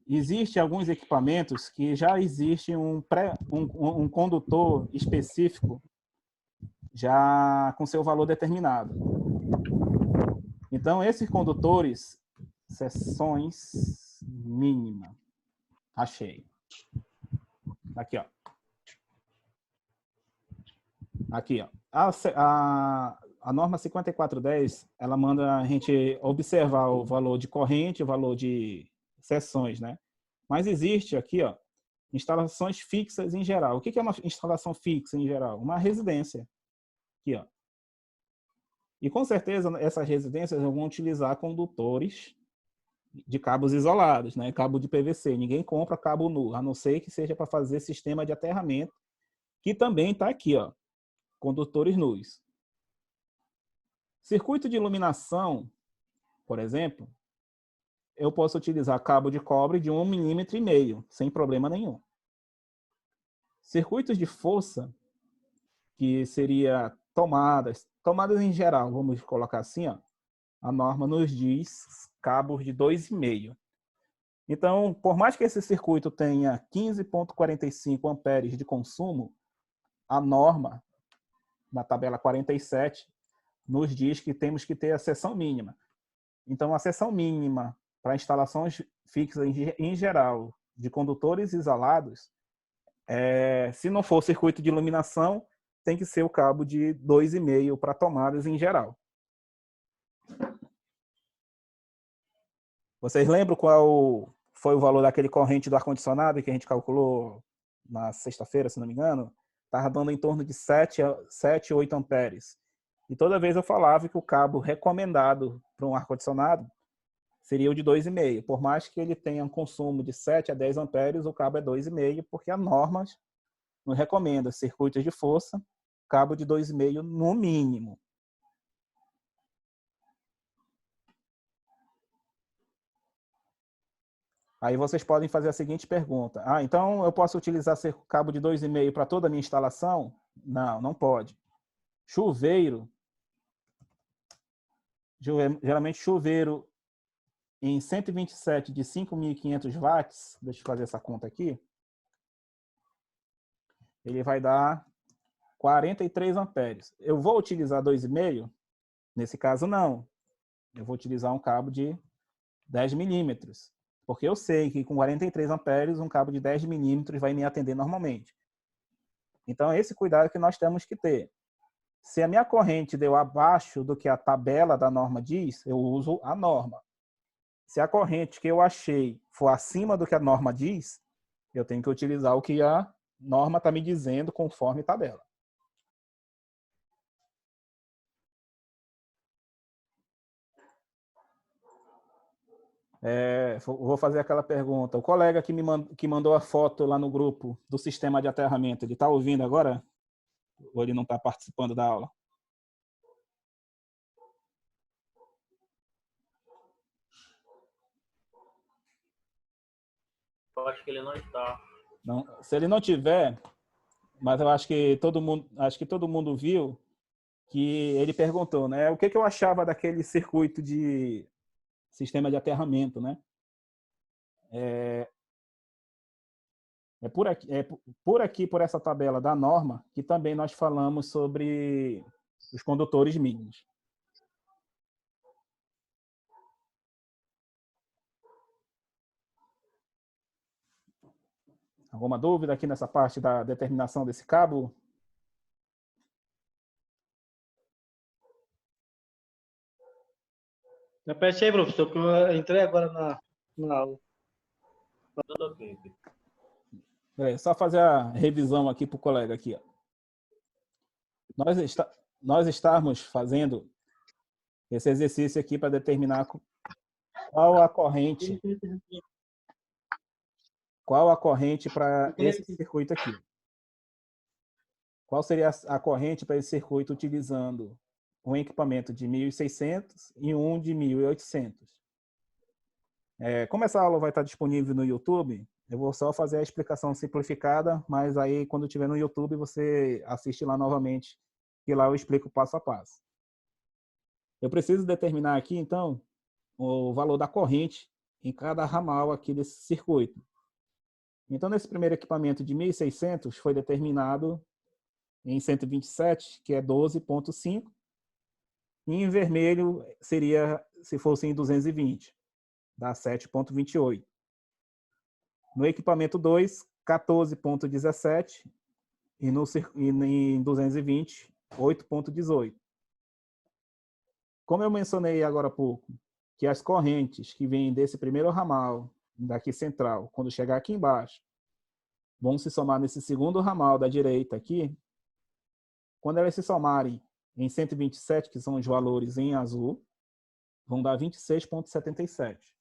existem alguns equipamentos que já existe um condutor específico já com seu valor determinado. Então, esses condutores, seções mínima, achei. Aqui, ó. Aqui, ó. A norma 5410, ela manda a gente observar o valor de corrente, o valor de seções, né? Mas existe aqui, ó, instalações fixas em geral. O que é uma instalação fixa em geral? Uma residência. Aqui, ó. E com certeza essas residências vão utilizar condutores de cabos isolados, né? Cabo de PVC. Ninguém compra cabo nu, a não ser que seja para fazer sistema de aterramento, que também está aqui, ó, condutores nus. Circuito de iluminação, por exemplo, eu posso utilizar cabo de cobre de 1,5 milímetro, sem problema nenhum. Circuitos de força, que seria tomadas em geral, vamos colocar assim, ó, a norma nos diz cabos de 2,5. Então, por mais que esse circuito tenha 15,45 amperes de consumo, a norma, na tabela 47, nos diz que temos que ter a seção mínima. Então, a seção mínima para instalações fixas em geral de condutores isolados, se não for circuito de iluminação, tem que ser o cabo de 2,5 para tomadas em geral. Vocês lembram qual foi o valor daquele corrente do ar-condicionado que a gente calculou na sexta-feira, se não me engano? Estava dando em torno de 7, 8 amperes. E toda vez eu falava que o cabo recomendado para um ar-condicionado seria o de 2,5. Por mais que ele tenha um consumo de 7 a 10 amperes, o cabo é 2,5, porque a norma nos recomenda circuitos de força, cabo de 2,5 no mínimo. Aí vocês podem fazer a seguinte pergunta: então eu posso utilizar cabo de 2,5 para toda a minha instalação? Não, não pode. Chuveiro, geralmente chuveiro em 127 de 5.500 watts, deixa eu fazer essa conta aqui, ele vai dar 43 amperes. Eu vou utilizar 2,5? Nesse caso, não. Eu vou utilizar um cabo de 10 milímetros, porque eu sei que com 43 amperes, um cabo de 10 milímetros vai me atender normalmente. Então, é esse cuidado que nós temos que ter. Se a minha corrente deu abaixo do que a tabela da norma diz, eu uso a norma. Se a corrente que eu achei for acima do que a norma diz, eu tenho que utilizar o que a norma está me dizendo conforme tabela. Vou fazer aquela pergunta. O colega que mandou a foto lá no grupo do sistema de aterramento, ele está ouvindo agora? Ou ele não está participando da aula? Eu acho que ele não está. Não, se ele não tiver, mas eu acho que todo mundo viu que ele perguntou, né? O que eu achava daquele circuito de sistema de aterramento, né? Por aqui, por essa tabela da norma, que também nós falamos sobre os condutores mínimos. Alguma dúvida aqui nessa parte da determinação desse cabo? Repete aí, professor, que eu entrei agora na aula. Tudo ok. Só fazer a revisão aqui para o colega aqui. Ó. Nós estamos fazendo esse exercício aqui para determinar qual a corrente para esse circuito aqui. Qual seria a corrente para esse circuito utilizando um equipamento de 1.600 e um de 1.800. Como essa aula vai estar disponível no YouTube, eu vou só fazer a explicação simplificada, mas aí quando estiver no YouTube você assiste lá novamente, que lá eu explico passo a passo. Eu preciso determinar aqui, então, o valor da corrente em cada ramal aqui desse circuito. Então, nesse primeiro equipamento de 1.600, foi determinado em 127, que é 12,5. E em vermelho seria, se fosse em 220, dá 7,28. No equipamento 2, 14,17. E em 220, 8,18. Como eu mencionei agora há pouco, que as correntes que vêm desse primeiro ramal, daqui central, quando chegar aqui embaixo, vão se somar nesse segundo ramal da direita aqui. Quando elas se somarem em 127, que são os valores em azul, vão dar 26,77.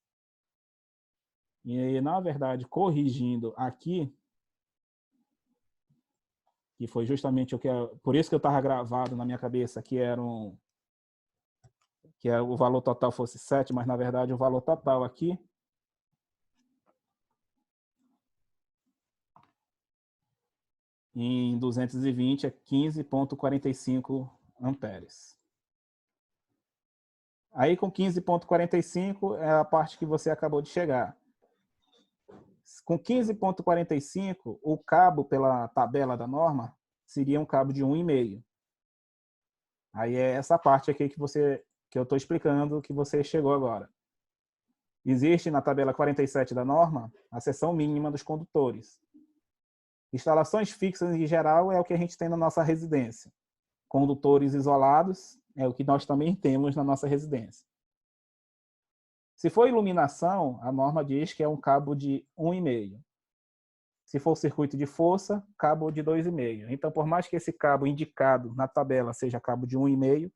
E, na verdade, corrigindo aqui, que foi justamente o que por isso que eu estava gravado na minha cabeça que o valor total fosse 7, mas na verdade o valor total aqui em 220 é 15,45 amperes. Aí com 15,45 é a parte que você acabou de chegar. Com 15,45, o cabo pela tabela da norma seria um cabo de 1,5. Aí é essa parte aqui que eu estou explicando, que você chegou agora. Existe na tabela 47 da norma a seção mínima dos condutores. Instalações fixas em geral é o que a gente tem na nossa residência. Condutores isolados é o que nós também temos na nossa residência. Se for iluminação, a norma diz que é um cabo de 1,5. Se for circuito de força, cabo de 2,5. Então, por mais que esse cabo indicado na tabela seja cabo de 1,5,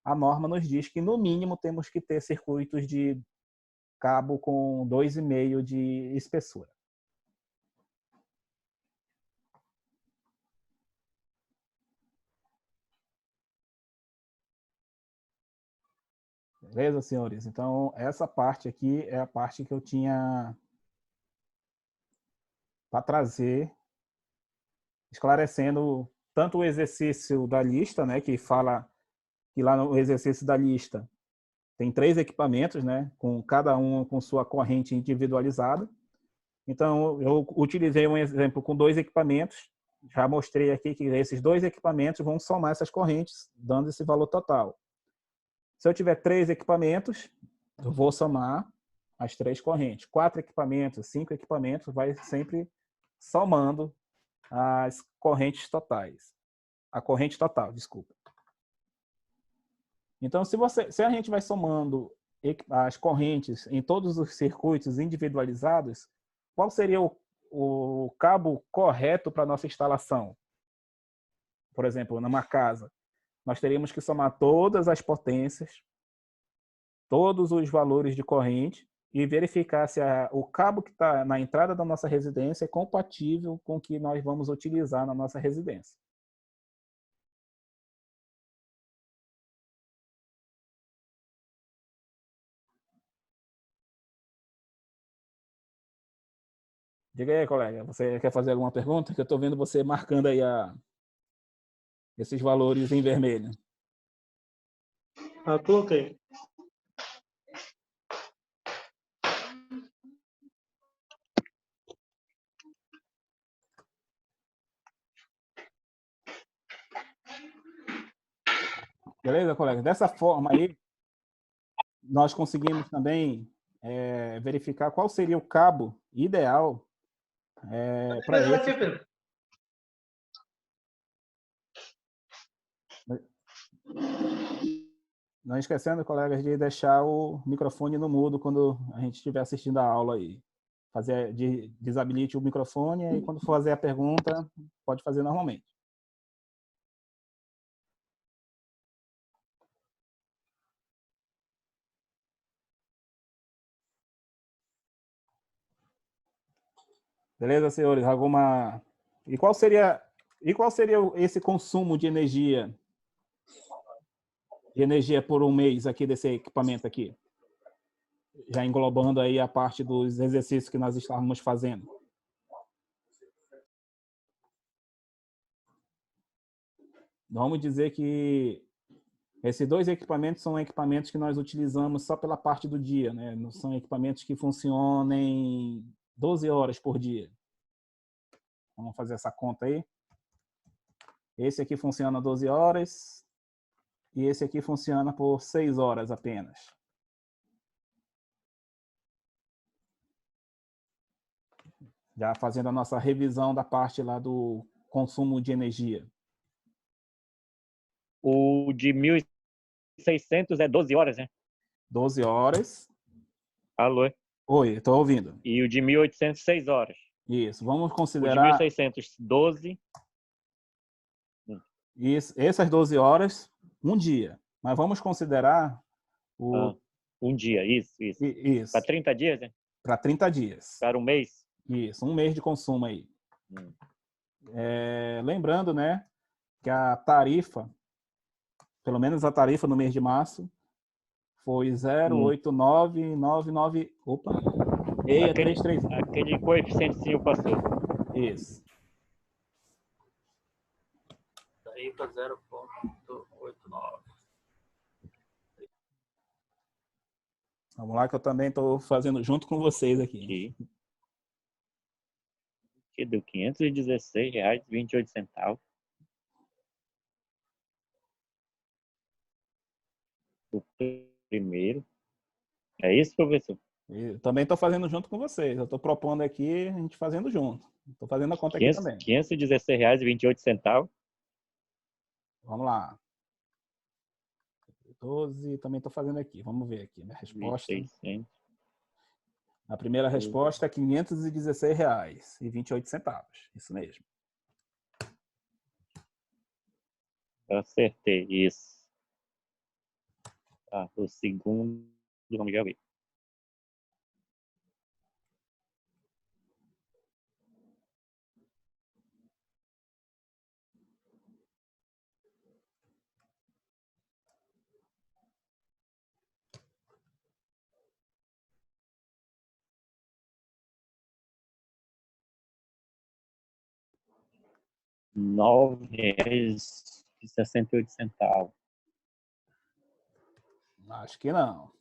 a norma nos diz que, no mínimo, temos que ter circuitos de cabo com 2,5 de espessura. Beleza, senhores? Então, essa parte aqui é a parte que eu tinha para trazer, esclarecendo tanto o exercício da lista, né, que fala que lá no exercício da lista tem 3 equipamentos, né, com cada um com sua corrente individualizada. Então, eu utilizei um exemplo com 2 equipamentos, já mostrei aqui que esses 2 equipamentos vão somar essas correntes, dando esse valor total. Se eu tiver 3 equipamentos, eu vou somar as 3 correntes. 4 equipamentos, 5 equipamentos, vai sempre somando as correntes totais. A corrente total, desculpa. Então, se a gente vai somando as correntes em todos os circuitos individualizados, qual seria o cabo correto para a nossa instalação? Por exemplo, numa casa, nós teríamos que somar todas as potências, todos os valores de corrente e verificar se o cabo que está na entrada da nossa residência é compatível com o que nós vamos utilizar na nossa residência. Diga aí, colega, você quer fazer alguma pergunta? Que eu estou vendo você marcando aí esses valores em vermelho. Coloquei. Beleza, colega? Dessa forma aí, nós conseguimos também verificar qual seria o cabo ideal para esse. Não esquecendo, colegas, de deixar o microfone no mudo quando a gente estiver assistindo a aula aí. desabilite o microfone e quando for fazer a pergunta, pode fazer normalmente. Beleza, senhores? Alguma... E qual seria esse consumo de energia por um mês aqui desse equipamento aqui? Já englobando aí a parte dos exercícios que nós estávamos fazendo. Vamos dizer que esses dois equipamentos são equipamentos que nós utilizamos só pela parte do dia, né? Não são equipamentos que funcionem 12 horas por dia. Vamos fazer essa conta aí. Esse aqui funciona 12 horas e esse aqui funciona por 6 horas apenas. Já fazendo a nossa revisão da parte lá do consumo de energia. O de 1.600 é 12 horas, né? 12 horas. Alô? Oi, estou ouvindo. E o de 1.800, 6 horas. Isso, vamos O considerar... de 1.600, 12. Isso, essas 12 horas, um dia. Mas vamos considerar um dia, isso. Isso. Para 30 dias, né? Para 30 dias. Para um mês? Isso, um mês de consumo aí. Lembrando, né, que a tarifa, pelo menos a tarifa no mês de março, foi 0,8999... Opa! 633. Aquele coeficientezinho passou. Isso. Tarifa 0,89. Vamos lá que eu também estou fazendo junto com vocês aqui. Que deu R$ 516,28. O primeiro. É isso, professor? Eu também estou fazendo junto com vocês. Eu estou propondo aqui a gente fazendo junto. Estou fazendo a conta aqui também. R$ 516,28. Vamos lá. 12, também estou fazendo aqui. Vamos ver aqui minha resposta. 1.600. A primeira resposta é R$ 516,28. Isso mesmo. Eu acertei, isso. Tá, o segundo, vamos já ver. R$ 9,68. Acho que não.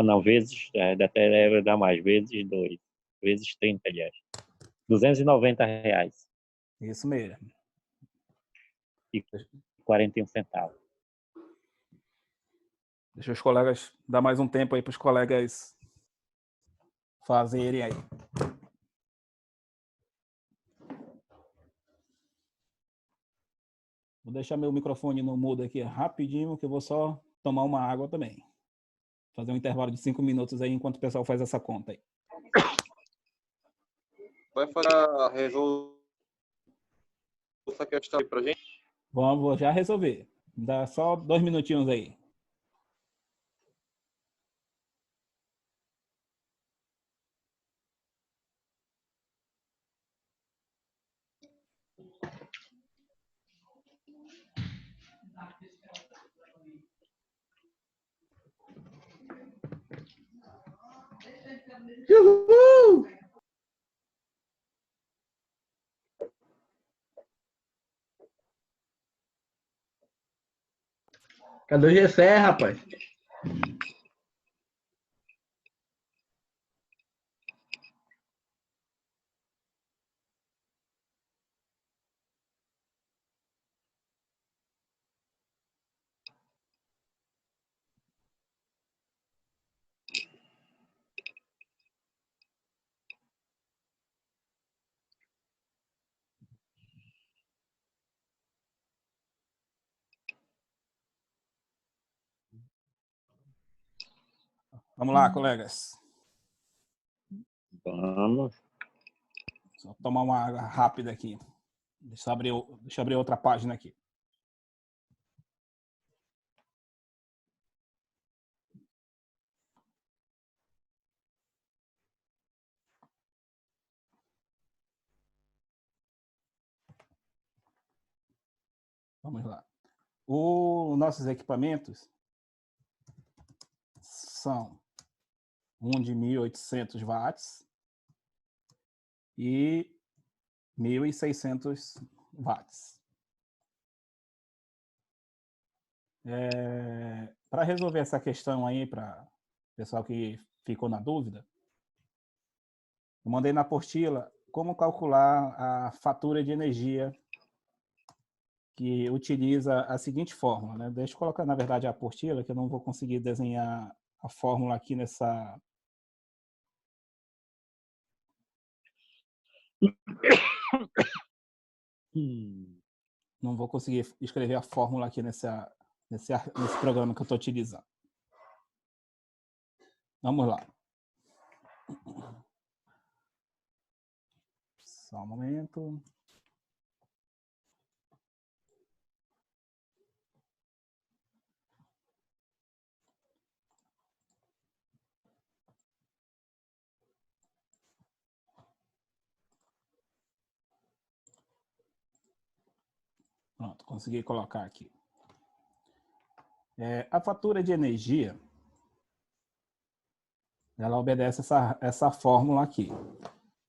Não, vezes, até dá mais, vezes 2. Vezes 30, aliás. R$ 290. Isso mesmo. E 41 centavos. Deixa os colegas dar mais um tempo aí para os colegas fazerem aí. Vou deixar meu microfone no mudo aqui rapidinho, que eu vou só tomar uma água também. Fazer um intervalo de 5 minutos aí, enquanto o pessoal faz essa conta aí. Vai resolver essa questão aí pra gente? Vou já resolver. Dá só 2 minutinhos aí. Uhul! Cadê o Gessé, rapaz? Vamos lá, colegas. Vamos. Só tomar uma água rápida aqui. Deixa eu abrir outra página aqui. Vamos lá. Os nossos equipamentos são um de 1.800 watts e 1.600 watts. Para resolver essa questão aí, para o pessoal que ficou na dúvida, eu mandei na apostila como calcular a fatura de energia que utiliza a seguinte fórmula, né? Deixa eu colocar, na verdade, a apostila, que eu não vou conseguir desenhar a fórmula aqui nessa... Não vou conseguir escrever a fórmula aqui nesse programa que eu estou utilizando. Vamos lá. Só um momento. Pronto, consegui colocar aqui. A fatura de energia, ela obedece essa fórmula aqui.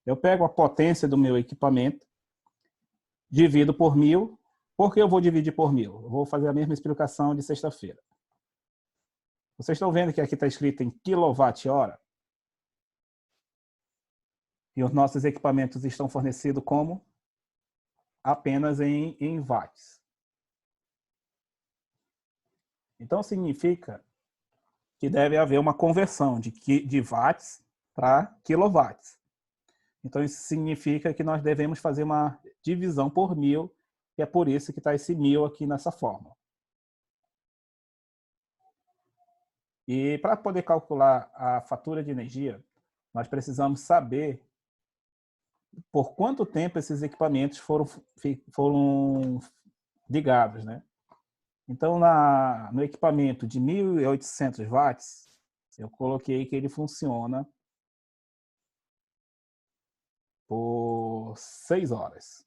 Eu pego a potência do meu equipamento, divido por 1.000. Por que eu vou dividir por 1.000? Eu vou fazer a mesma explicação de sexta-feira. Vocês estão vendo que aqui está escrito em quilowatt-hora? E os nossos equipamentos estão fornecidos como? Apenas em watts. Então, significa que deve haver uma conversão de watts para quilowatts. Então, isso significa que nós devemos fazer uma divisão por 1.000, e é por isso que está esse 1.000 aqui nessa fórmula. E para poder calcular a fatura de energia, nós precisamos saber por quanto tempo esses equipamentos foram ligados, né? Então, no equipamento de 1.800 watts, eu coloquei que ele funciona por 6 horas.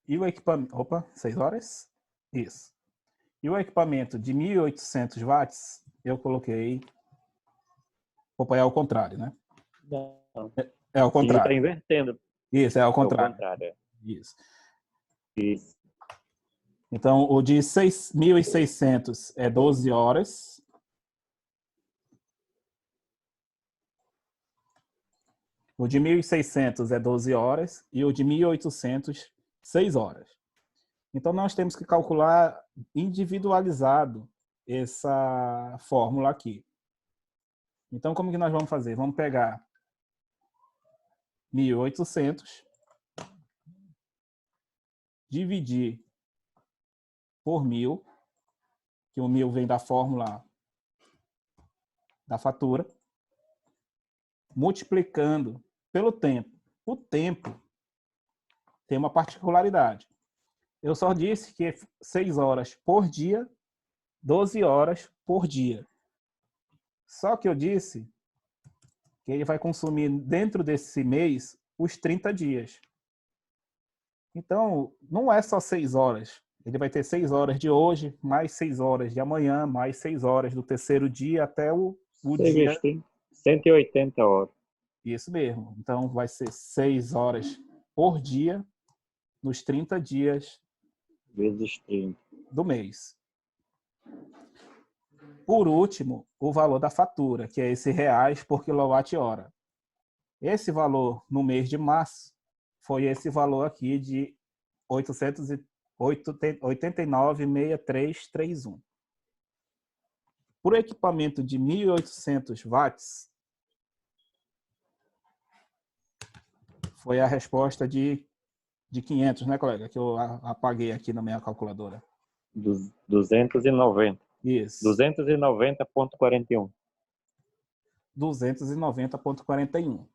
E o equipamento... Opa, 6 horas? Isso. E o equipamento de 1.800 watts, eu coloquei... Opa, é ao contrário, né? Não. É ao contrário. Está invertendo. Isso, é ao contrário. É ao contrário. Isso. Isso. Então, o de 6.600 é 12 horas. O de 1.600 é 12 horas. E o de 1.800, 6 horas. Então, nós temos que calcular individualizado essa fórmula aqui. Então, como que nós vamos fazer? Vamos pegar 1.800, dividir por 1.000, que o 1.000 vem da fórmula da fatura, multiplicando pelo tempo. O tempo tem uma particularidade. Eu só disse que é 6 horas por dia, 12 horas por dia. Só que eu disse que ele vai consumir dentro desse mês os 30 dias. Então, não é só 6 horas. Ele vai ter 6 horas de hoje, mais 6 horas de amanhã, mais 6 horas do terceiro dia até o dia... 180 horas. Isso mesmo. Então, vai ser 6 horas por dia nos 30 dias Vezes 30. do mês. Por último, o valor da fatura, que é esse reais por quilowatt-hora. Esse valor no mês de março foi esse valor aqui de 89,6331. Por equipamento de 1.800 watts, foi a resposta de 500, né, colega? Que eu apaguei aqui na minha calculadora. 290. Isso. 290,41. 290,41.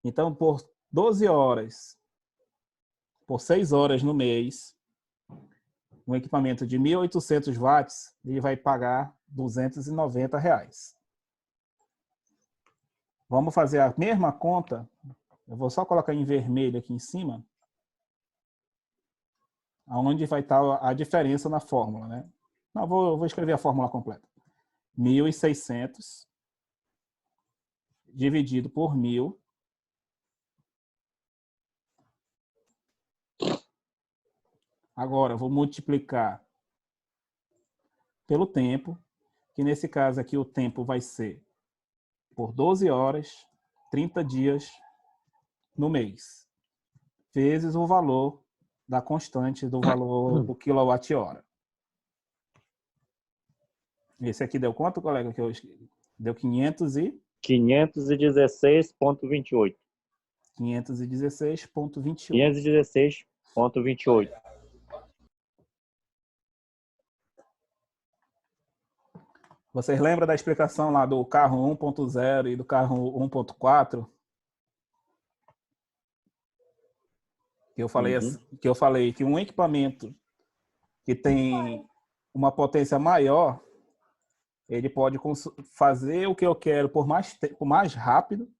Então, por 12 horas, por 6 horas no mês, um equipamento de 1.800 watts, ele vai pagar R$290. Vamos fazer a mesma conta. Eu vou só colocar em vermelho aqui em cima, aonde vai estar a diferença na fórmula, né? Não, vou escrever a fórmula completa. 1.600 dividido por 1.000 Agora, eu vou multiplicar pelo tempo, que nesse caso aqui o tempo vai ser por 12 horas, 30 dias no mês, vezes o valor da constante do valor do quilowatt-hora. Esse aqui deu quanto, colega? Que eu escrevi? Deu 516,28. 516,28. Vocês lembram da explicação lá do carro 1.0 e do carro 1.4? Que eu falei que um equipamento que tem uma potência maior, ele pode fazer o que eu quero por mais rápido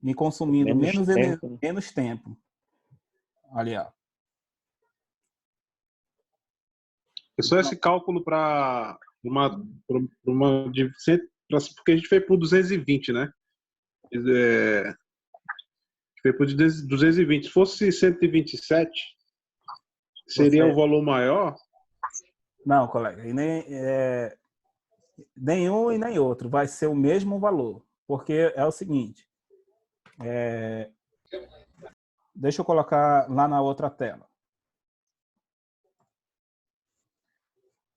e consumindo menos tempo. Ali, ó. É só esse cálculo para porque a gente foi por 220, né? Foi por 220. Se fosse 127, seria o valor maior? Não, colega. E nem um e nem outro. Vai ser o mesmo valor. Porque é o seguinte. Deixa eu colocar lá na outra tela.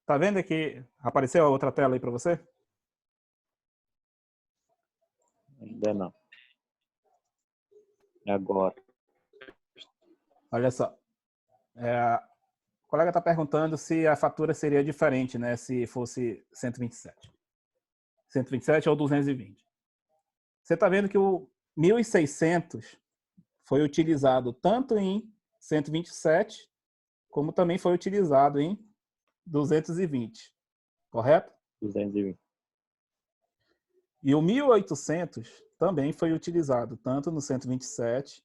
Tá vendo aqui? Apareceu a outra tela aí para você? Ainda não. Agora. Olha só. O colega está perguntando se a fatura seria diferente, né? Se fosse 127. 127 ou 220. Você está vendo que o 1.600 foi utilizado tanto em 127, como também foi utilizado em 220. Correto? 220. E o 1.800 também foi utilizado tanto no 127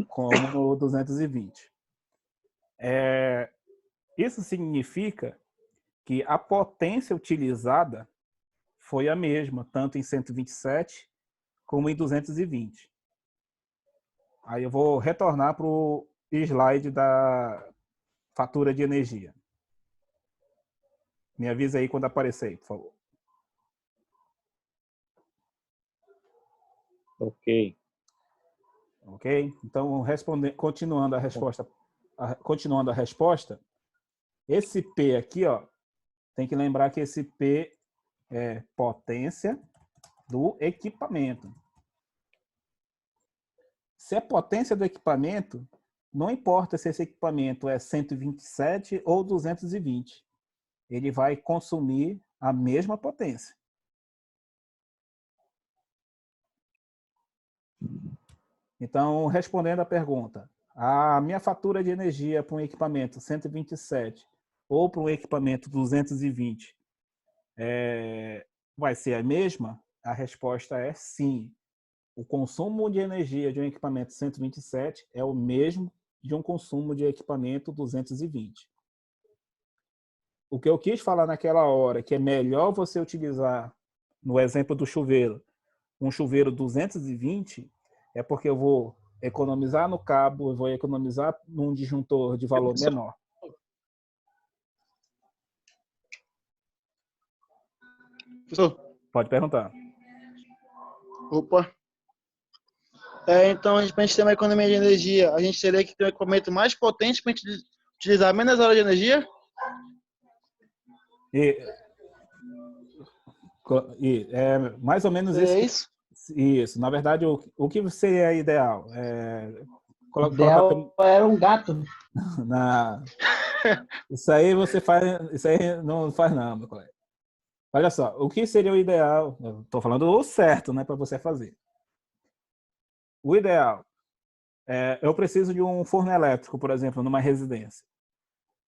como no 220. Isso significa que a potência utilizada foi a mesma, tanto em 127 como em 220. Aí eu vou retornar para o slide da fatura de energia. Me avisa aí quando aparecer, por favor. Ok. Ok? Então, continuando a resposta, esse P aqui, ó, tem que lembrar que esse P é potência do equipamento. Se é potência do equipamento, não importa se esse equipamento é 127 ou 220. Ele vai consumir a mesma potência. Então, respondendo à pergunta, a minha fatura de energia para um equipamento 127 ou para um equipamento 220 vai ser a mesma? A resposta é sim. O consumo de energia de um equipamento 127 é o mesmo de um consumo de equipamento 220. O que eu quis falar naquela hora, que é melhor você utilizar, no exemplo do chuveiro, um chuveiro 220, é porque eu vou economizar no cabo, eu vou economizar num disjuntor de valor menor. Professor? Pode perguntar. Opa. Então, para a gente ter uma economia de energia, a gente teria que ter um equipamento mais potente para a gente utilizar menos horas de energia? Mais ou menos isso. É isso? Isso. Na verdade, o que seria ideal? Ideal era um gato. Isso aí você faz, isso aí não faz não, meu colega. Olha só, o que seria o ideal? Estou falando o certo, né, para você fazer. O ideal eu preciso de um forno elétrico, por exemplo, numa residência.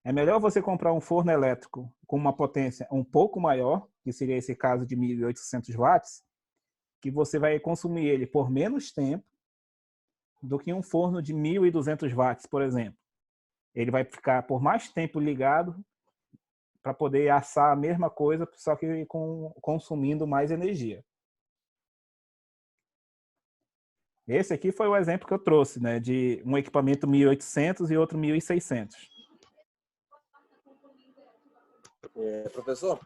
É melhor você comprar um forno elétrico com uma potência um pouco maior, que seria esse caso de 1.800 watts, que você vai consumir ele por menos tempo do que um forno de 1.200 watts, por exemplo. Ele vai ficar por mais tempo ligado para poder assar a mesma coisa, só que consumindo mais energia. Esse aqui foi o exemplo que eu trouxe, né, de um equipamento 1.800 e outro 1.600. Professor,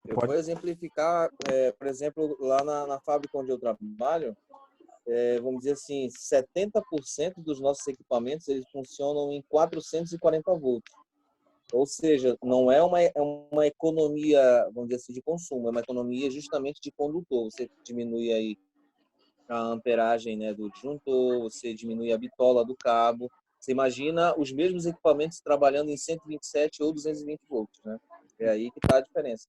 eu Pode. vou exemplificar, por exemplo, lá na fábrica onde eu trabalho, vamos dizer assim, 70% dos nossos equipamentos eles funcionam em 440 volts. Ou seja, não é uma economia, vamos dizer assim, de consumo, é uma economia justamente de condutor. Você diminui aí a amperagem, né, do disjuntor, você diminui a bitola do cabo. Você imagina os mesmos equipamentos trabalhando em 127 ou 220 volts, né? É aí que está a diferença.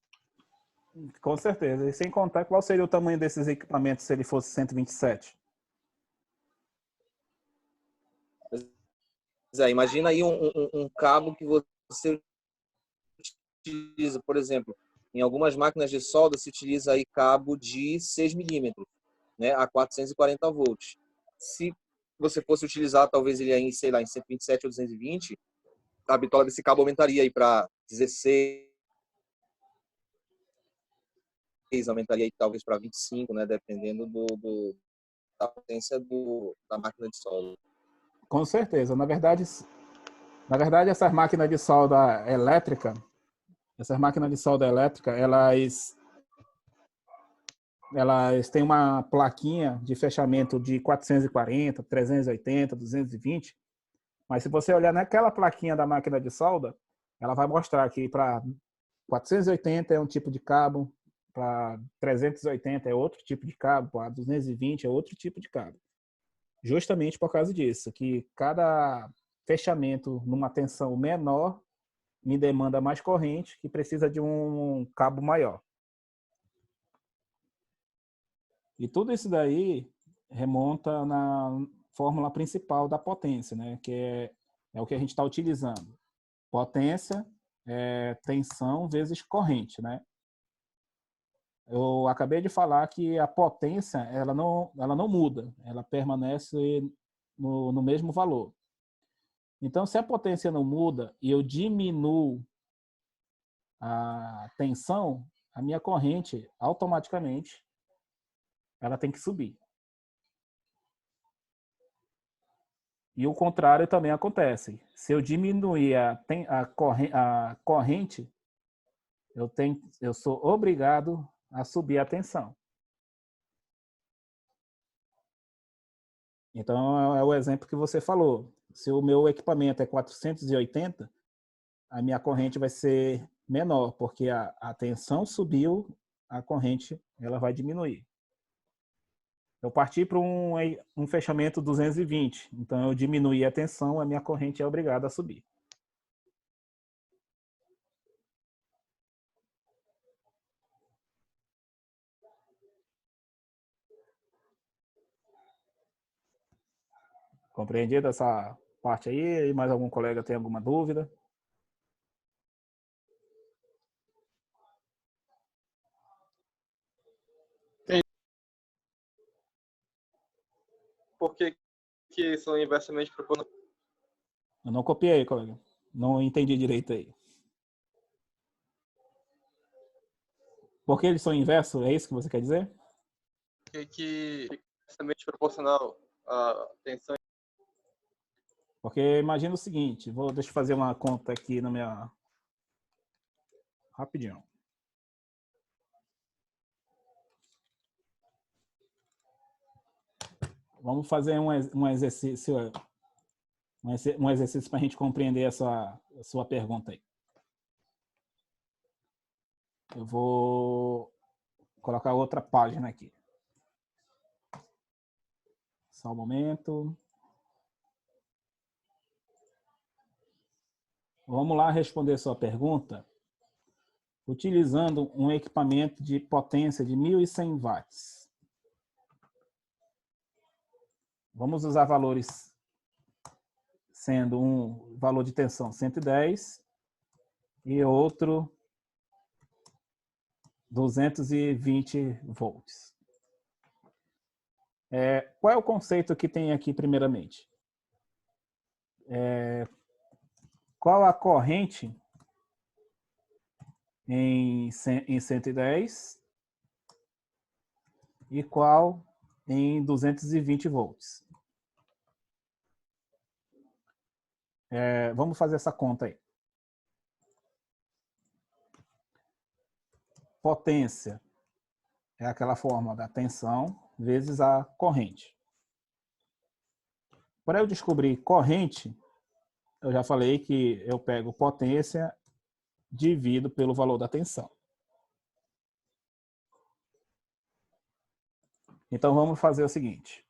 Com certeza. E sem contar qual seria o tamanho desses equipamentos se ele fosse 127. Imagina aí um cabo que você utiliza, por exemplo, em algumas máquinas de solda se utiliza aí cabo de 6 milímetros, né, a 440 volts. Se você fosse utilizar, talvez ele aí, sei lá, em 127 ou 220, a bitola desse cabo aumentaria aí para 16, aumentaria aí talvez para 25, né, dependendo da potência da máquina de solda. Com certeza. Na verdade, essas máquinas de solda elétrica, elas têm uma plaquinha de fechamento de 440, 380, 220. Mas se você olhar naquela plaquinha da máquina de solda, ela vai mostrar que para 480 é um tipo de cabo, para 380 é outro tipo de cabo, para 220 é outro tipo de cabo. Justamente por causa disso, que cada fechamento numa tensão menor me demanda mais corrente, que precisa de um cabo maior. E tudo isso daí remonta na fórmula principal da potência, né? Que é o que a gente está utilizando. Potência é tensão vezes corrente, né? Eu acabei de falar que a potência ela não muda, ela permanece no mesmo valor. Então, se a potência não muda e eu diminuo a tensão, a minha corrente automaticamente ela tem que subir. E o contrário também acontece. Se eu diminuir a corrente, eu sou obrigado a subir a tensão. Então, é o exemplo que você falou. Se o meu equipamento é 480, a minha corrente vai ser menor, porque a tensão subiu, a corrente ela vai diminuir. Eu parti para um fechamento 220, então eu diminuí a tensão, a minha corrente é obrigada a subir. Compreendido essa parte aí? E mais algum colega tem alguma dúvida? Por que são inversamente proporcionais? Eu não copiei, colega. Não entendi direito aí. Por que eles são inversos? É isso que você quer dizer? Que inversamente proporcional à tensão. Porque imagina o seguinte, deixa eu fazer uma conta aqui na minha... Rapidinho. Vamos fazer um exercício para a gente compreender a sua pergunta aí. Eu vou colocar outra página aqui. Só um momento. Vamos lá responder sua pergunta utilizando um equipamento de potência de 1.100 watts. Vamos usar valores sendo um valor de tensão 110 e outro 220 volts. Qual é o conceito que tem aqui primeiramente? Qual a corrente em 110 e qual em 220 volts? Vamos fazer essa conta aí. Potência é aquela forma da tensão vezes a corrente. Para eu descobrir corrente, eu já falei que eu pego potência, divido pelo valor da tensão. Então, vamos fazer o seguinte.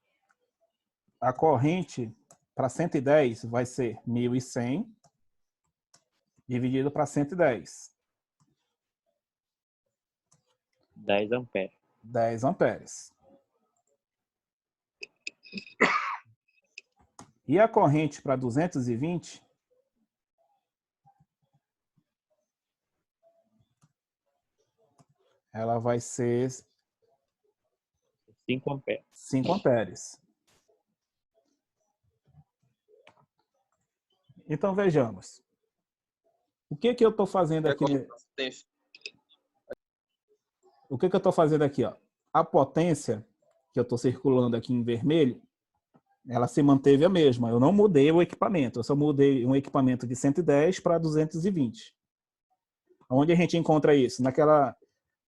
A corrente para 110 vai ser 1.100 dividido para 110. 10 amperes. 10 amperes. E a corrente para 220 ela vai ser 5 amperes. 5 amperes. Então, vejamos. O que eu estou fazendo aqui? O que eu estou fazendo aqui? Ó? A potência que eu estou circulando aqui em vermelho, ela se manteve a mesma. Eu não mudei o equipamento. Eu só mudei um equipamento de 110 para 220. Onde a gente encontra isso?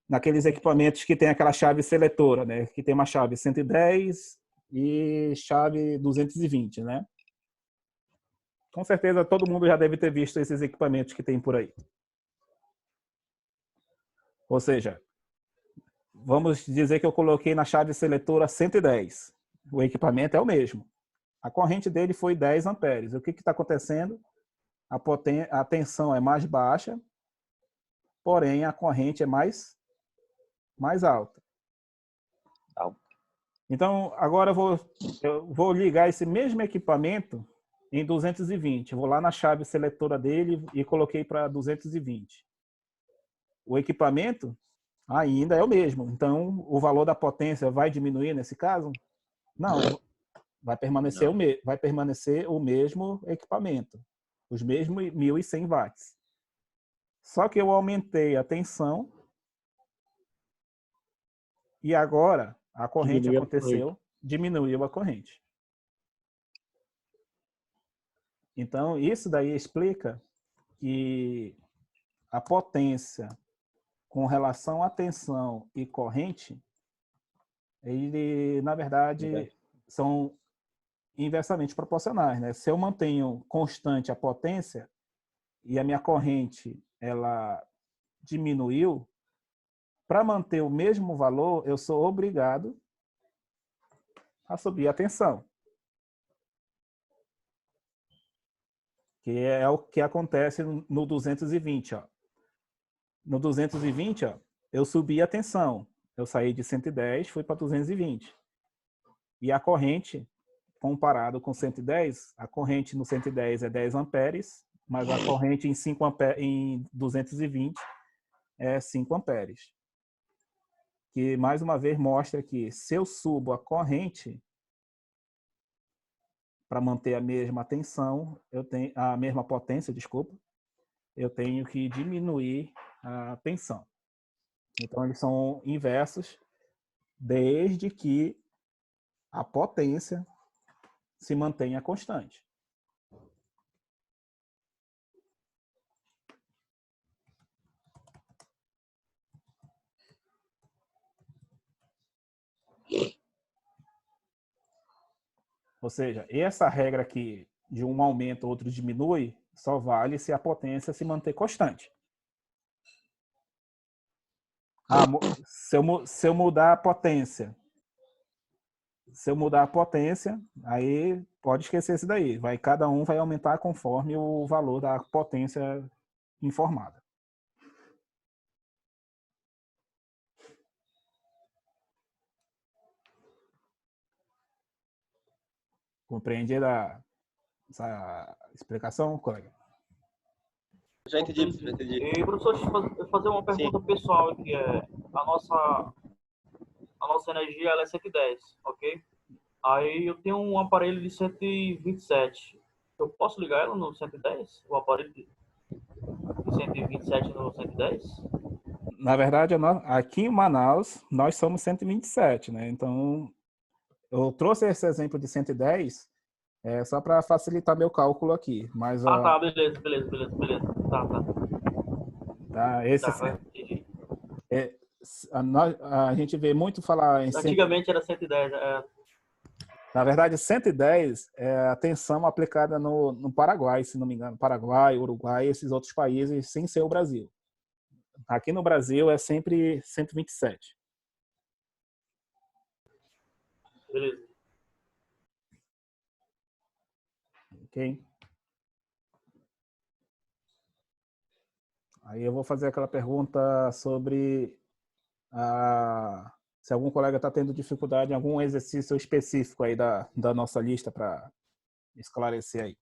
Naqueles equipamentos que tem aquela chave seletora, né? Que tem uma chave 110 e chave 220, né? Com certeza todo mundo já deve ter visto esses equipamentos que tem por aí. Ou seja, vamos dizer que eu coloquei na chave seletora 110. O equipamento é o mesmo. A corrente dele foi 10 amperes. O que está acontecendo? A tensão é mais baixa, porém a corrente é mais alta. Então, agora eu vou ligar esse mesmo equipamento em 220. Eu vou lá na chave seletora dele e coloquei para 220. O equipamento ainda é o mesmo. Então, o valor da potência vai diminuir nesse caso? Não. Vai permanecer, vai permanecer o mesmo equipamento. Os mesmos 1.100 watts. Só que eu aumentei a tensão e agora a corrente diminuiu a corrente. Então, isso daí explica que a potência com relação à tensão e corrente, ele, na verdade, são inversamente proporcionais, né? Se eu mantenho constante a potência e a minha corrente ela diminuiu, para manter o mesmo valor, eu sou obrigado a subir a tensão. Que é o que acontece no 220. Ó. No 220, ó, eu subi a tensão. Eu saí de 110, fui para 220. E a corrente, comparado com 110, a corrente no 110 é 10 amperes, mas a corrente em 220 é 5 amperes. Que, mais uma vez, mostra que se eu subo a corrente para manter a mesma tensão, a mesma potência, desculpa, eu tenho que diminuir a tensão. Então, eles são inversos, desde que a potência se mantenha constante. Ou seja, essa regra aqui de um aumenta, outro diminui, só vale se a potência se manter constante. Se eu mudar a potência, Se eu mudar a potência, aí pode esquecer isso daí. Cada um vai aumentar conforme o valor da potência informada. Compreendida essa explicação, colega? Já entendi, já entendi. E, professor, deixa eu fazer uma pergunta pessoal aqui. A nossa energia ela é 110, ok? Aí eu tenho um aparelho de 127. Eu posso ligar ela no 110? O aparelho de 127 no 110? Na verdade, aqui em Manaus, nós somos 127, né? Então, eu trouxe esse exemplo de 110 só para facilitar meu cálculo aqui. Mas, Tá, beleza. Tá. Esse, Entendi. a gente vê muito falar em... Antigamente era 110. Na verdade, 110 é a tensão aplicada no Paraguai, se não me engano. Paraguai, Uruguai, esses outros países, sem ser o Brasil. Aqui no Brasil é sempre 127. Beleza. Ok? Aí eu vou fazer aquela pergunta sobre se algum colega está tendo dificuldade em algum exercício específico aí da nossa lista para esclarecer aí.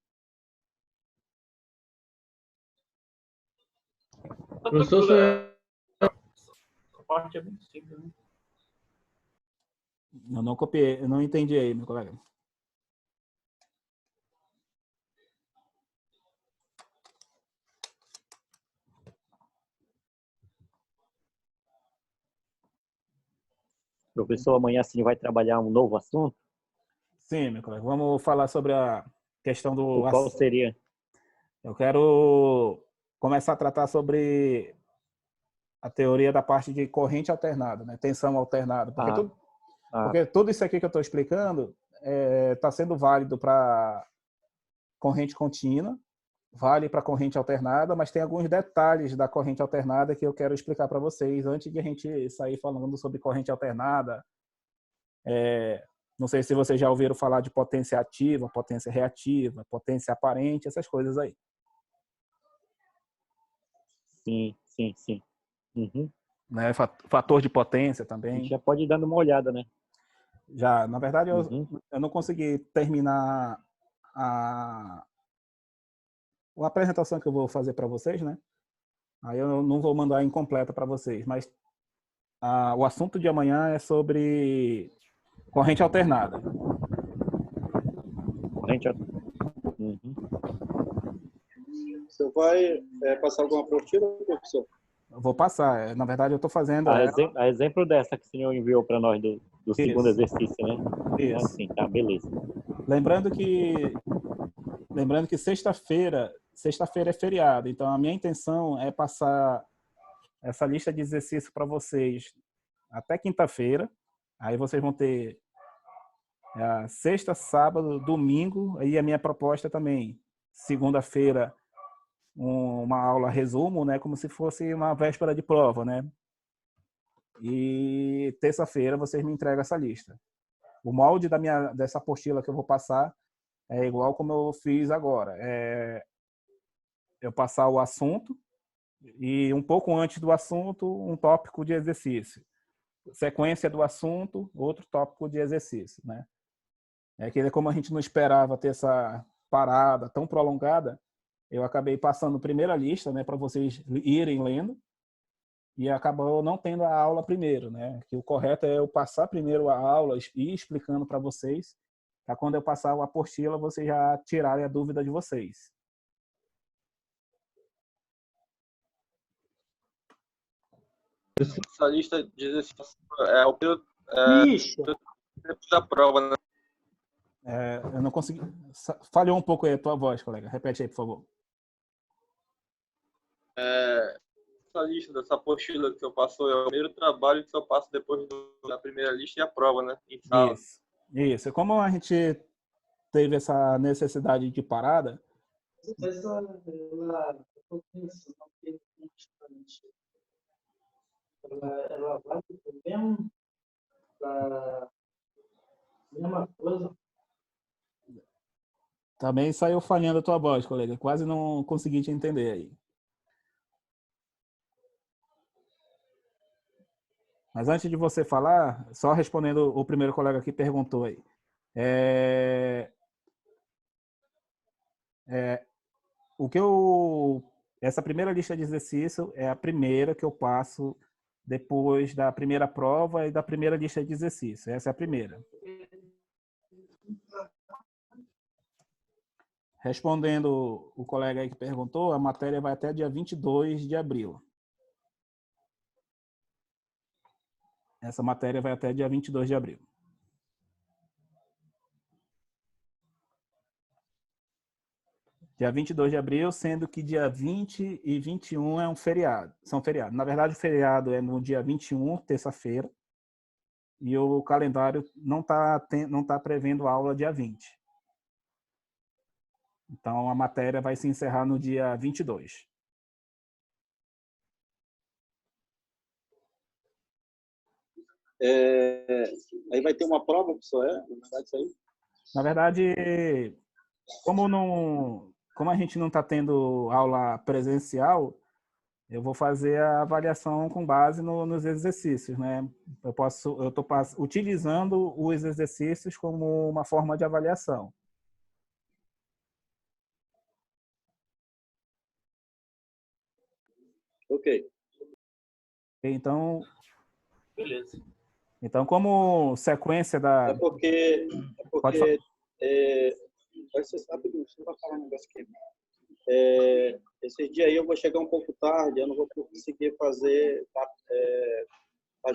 Professor, essa parte é bem simples, né? Eu não copiei, eu não entendi aí, meu colega. Professor, amanhã sim vai trabalhar um novo assunto? Sim, meu colega. Vamos falar sobre a questão do... Qual seria? Eu quero começar a tratar sobre a teoria da parte de corrente alternada, né? Tensão alternada. Porque tudo isso aqui que eu estou explicando está sendo válido para corrente contínua, vale para corrente alternada, mas tem alguns detalhes da corrente alternada que eu quero explicar para vocês antes de a gente sair falando sobre corrente alternada. Não sei se vocês já ouviram falar de potência ativa, potência reativa, potência aparente, essas coisas aí. Sim. Uhum. Né? Fator de potência A também. gente já pode ir dando uma olhada, né? Já, na verdade, eu não consegui terminar a apresentação que eu vou fazer para vocês, né? Aí eu não vou mandar incompleta para vocês, mas o assunto de amanhã é sobre corrente alternada. Corrente alternada. Uhum. Você vai passar alguma apostila, professor? Eu vou passar. Na verdade, eu estou fazendo... A exemplo dessa que o senhor enviou para nós do segundo exercício, né? Isso. É assim, tá, beleza. Lembrando que sexta-feira é feriado, então a minha intenção é passar essa lista de exercícios para vocês até quinta-feira. Aí vocês vão ter sexta, sábado, domingo, aí a minha proposta também, segunda-feira, uma aula resumo, né, como se fosse uma véspera de prova, né? E terça-feira vocês me entregam essa lista. O molde dessa apostila que eu vou passar é igual como eu fiz agora. Eu passar o assunto e um pouco antes do assunto, um tópico de exercício. Sequência do assunto, outro tópico de exercício, né? Como a gente não esperava ter essa parada tão prolongada, eu acabei passando primeiro a lista, né, para vocês irem lendo, e acabou não tendo a aula primeiro, né? Que o correto é eu passar primeiro a aula e ir explicando para vocês, para quando eu passar a apostila, vocês já tirarem a dúvida de vocês. Essa lista de exercícios é o período da prova, né? Eu não consegui... Falhou um pouco aí a tua voz, colega. Repete aí, por favor. Essa lista dessa apostila que eu passo é o primeiro trabalho que eu passo depois da primeira lista e a prova, né? Em sala. Isso. Como a gente teve essa necessidade de parada... Ela vai ter o mesmo Também saiu falhando a tua voz, colega. Quase não consegui te entender aí. Mas antes de você falar, só respondendo o primeiro colega que perguntou aí. Essa primeira lista de exercício é a primeira que eu passo depois da primeira prova e da primeira lista de exercício. Essa é a primeira. Respondendo o colega aí que perguntou, a matéria vai até dia 22 de abril. Essa matéria vai até dia 22 de abril. Dia 22 de abril, sendo que dia 20 e 21 é um feriado. São feriados. Na verdade, o feriado é no dia 21, terça-feira, e o calendário não tá prevendo aula dia 20. Então, a matéria vai se encerrar no dia 22. Aí vai ter uma prova, professor? Na verdade, isso aí? Na verdade, como a gente não está tendo aula presencial, eu vou fazer a avaliação com base nos exercícios, né? Eu estou utilizando os exercícios como uma forma de avaliação. Ok. Então, Beleza. Então, como sequência da... É porque Pode falar. vai ser rápido, você vai falar um negócio aqui. Esse dia aí eu vou chegar um pouco tarde, eu não vou conseguir fazer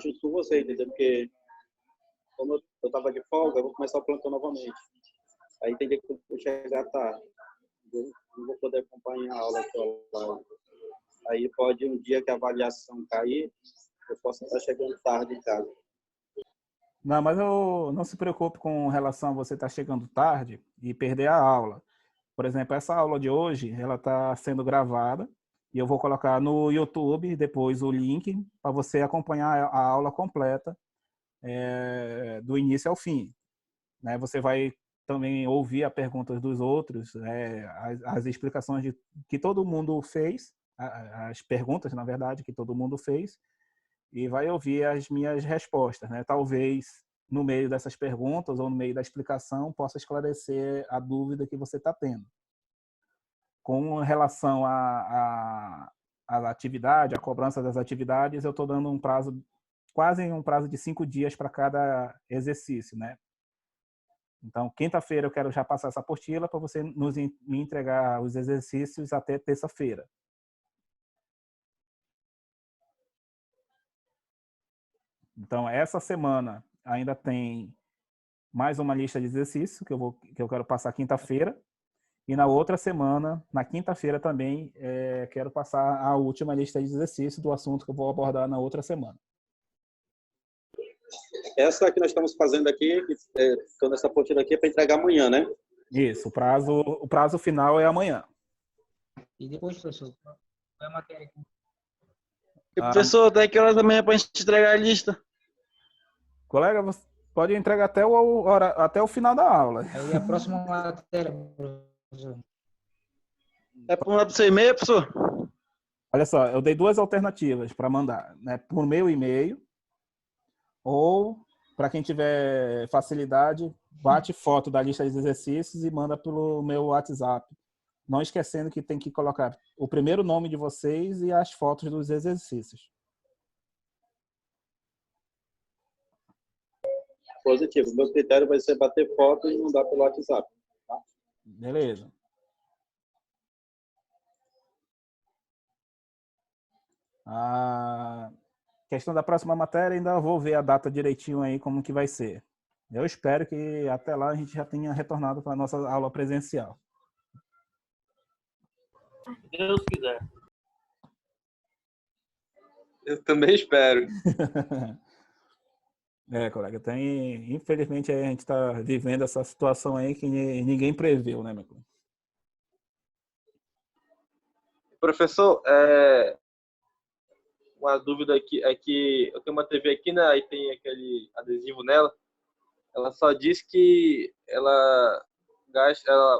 junto com você, entendeu? Porque como eu estava de folga, eu vou começar o plantão novamente. Aí tem dia que eu vou chegar tarde. Eu não vou poder acompanhar a aula lá. Aí pode um dia que a avaliação cair, eu posso estar chegando tarde em casa. Não, mas não se preocupe com relação a você estar chegando tarde e perder a aula. Por exemplo, essa aula de hoje, ela está sendo gravada e eu vou colocar no YouTube depois o link para você acompanhar a aula completa do início ao fim. Né? Você vai também ouvir as perguntas dos outros, as explicações que todo mundo fez, as perguntas, na verdade, que todo mundo fez, e vai ouvir as minhas respostas. Né? Talvez no meio dessas perguntas ou no meio da explicação possa esclarecer a dúvida que você está tendo. Com relação à atividade, à cobrança das atividades, eu estou dando quase um prazo de 5 dias para cada exercício, né? Então, quinta-feira eu quero já passar essa apostila para você me entregar os exercícios até terça-feira. Então, essa semana ainda tem mais uma lista de exercícios que eu quero passar quinta-feira. E na outra semana, na quinta-feira também, quero passar a última lista de exercícios do assunto que eu vou abordar na outra semana. Essa que nós estamos fazendo aqui, toda essa apostila aqui é para entregar amanhã, né? Isso, o prazo final é amanhã. E depois, professor, qual é a matéria aqui? Professor, até que horas da manhã para a gente entregar a lista? Colega, você pode entregar até o final da aula. Aí a próxima matéria, professor. É para mandar para o seu e-mail, professor? Olha só, eu dei 2 alternativas para mandar, né? Por meu e-mail ou, para quem tiver facilidade, bate foto da lista de exercícios e manda pelo meu WhatsApp. Não esquecendo que tem que colocar o primeiro nome de vocês e as fotos dos exercícios. Positivo. O meu critério vai ser bater foto e mandar pelo WhatsApp. Tá? Beleza. A questão da próxima matéria, ainda vou ver a data direitinho aí, como que vai ser. Eu espero que até lá a gente já tenha retornado para a nossa aula presencial. Se Deus quiser. Eu também espero. Colega, infelizmente a gente está vivendo essa situação aí que ninguém previu, né, meu colega? Professor, uma dúvida aqui é que eu tenho uma TV aqui, né? Aí tem aquele adesivo nela. Ela só diz que ela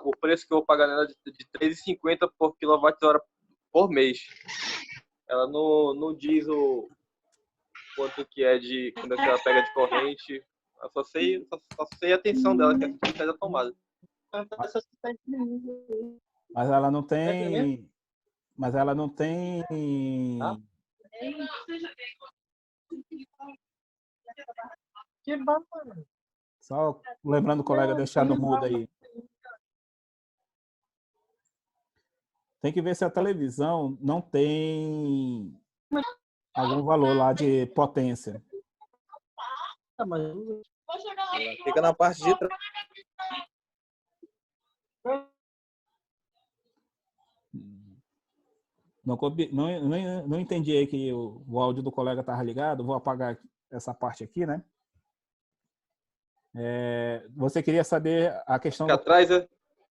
o preço que eu vou pagar nela é de R$3,50 por kWh por mês. Ela não diz o quanto que é quando é que ela pega de corrente. Eu só sei a tensão dela, que é a tensão da tomada. Mas ela não tem... Mas ela não tem... Só lembrando o colega deixar no mudo aí. Tem que ver se a televisão não tem algum valor lá de potência. Fica na parte de trás. Não entendi aí que o áudio do colega estava ligado. Vou apagar essa parte aqui, né? Você queria saber a questão... Fica atrás, né?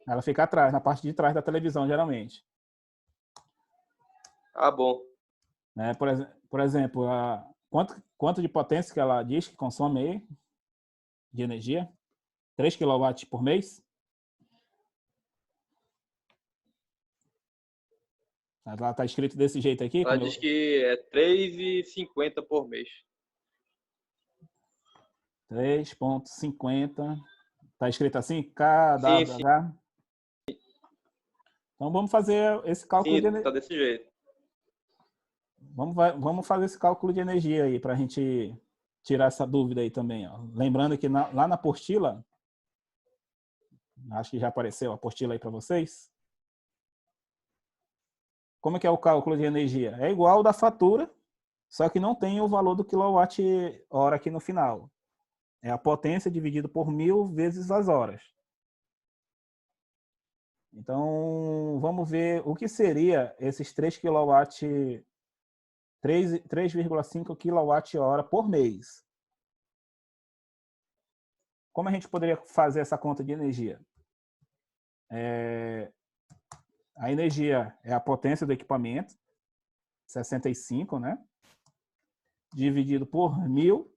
Ela fica atrás, na parte de trás da televisão, geralmente. Ah, bom. Por exemplo, quanto de potência que ela diz que consome aí de energia? 3 kW por mês? Ela está escrito desse jeito aqui? Ela diz que é R$3,50 por mês. 3,50. Está escrito assim? KWH? Então vamos fazer esse cálculo de energia. Tá desse jeito. Vamos fazer esse cálculo de energia aí para a gente tirar essa dúvida aí também. Ó. Lembrando que lá na apostila, acho que já apareceu a apostila aí para vocês. Como é que é o cálculo de energia? É igual ao da fatura, só que não tem o valor do quilowatt-hora aqui no final. É a potência dividido por 1000 vezes as horas. Então, vamos ver o que seria esses 3,5 kWh por mês. Como a gente poderia fazer essa conta de energia? A energia é a potência do equipamento, 65, né? Dividido por 1000,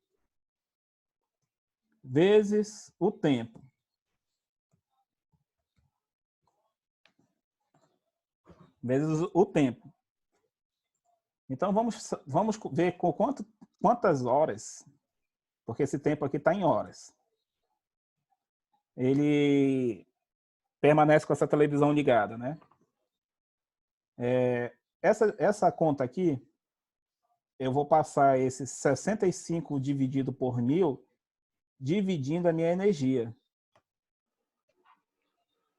vezes o tempo. Vezes o tempo. Então, vamos ver com quantas horas, porque esse tempo aqui está em horas. Ele permanece com essa televisão ligada, né? Essa conta aqui, eu vou passar esse 65 dividido por 1000, dividindo a minha energia.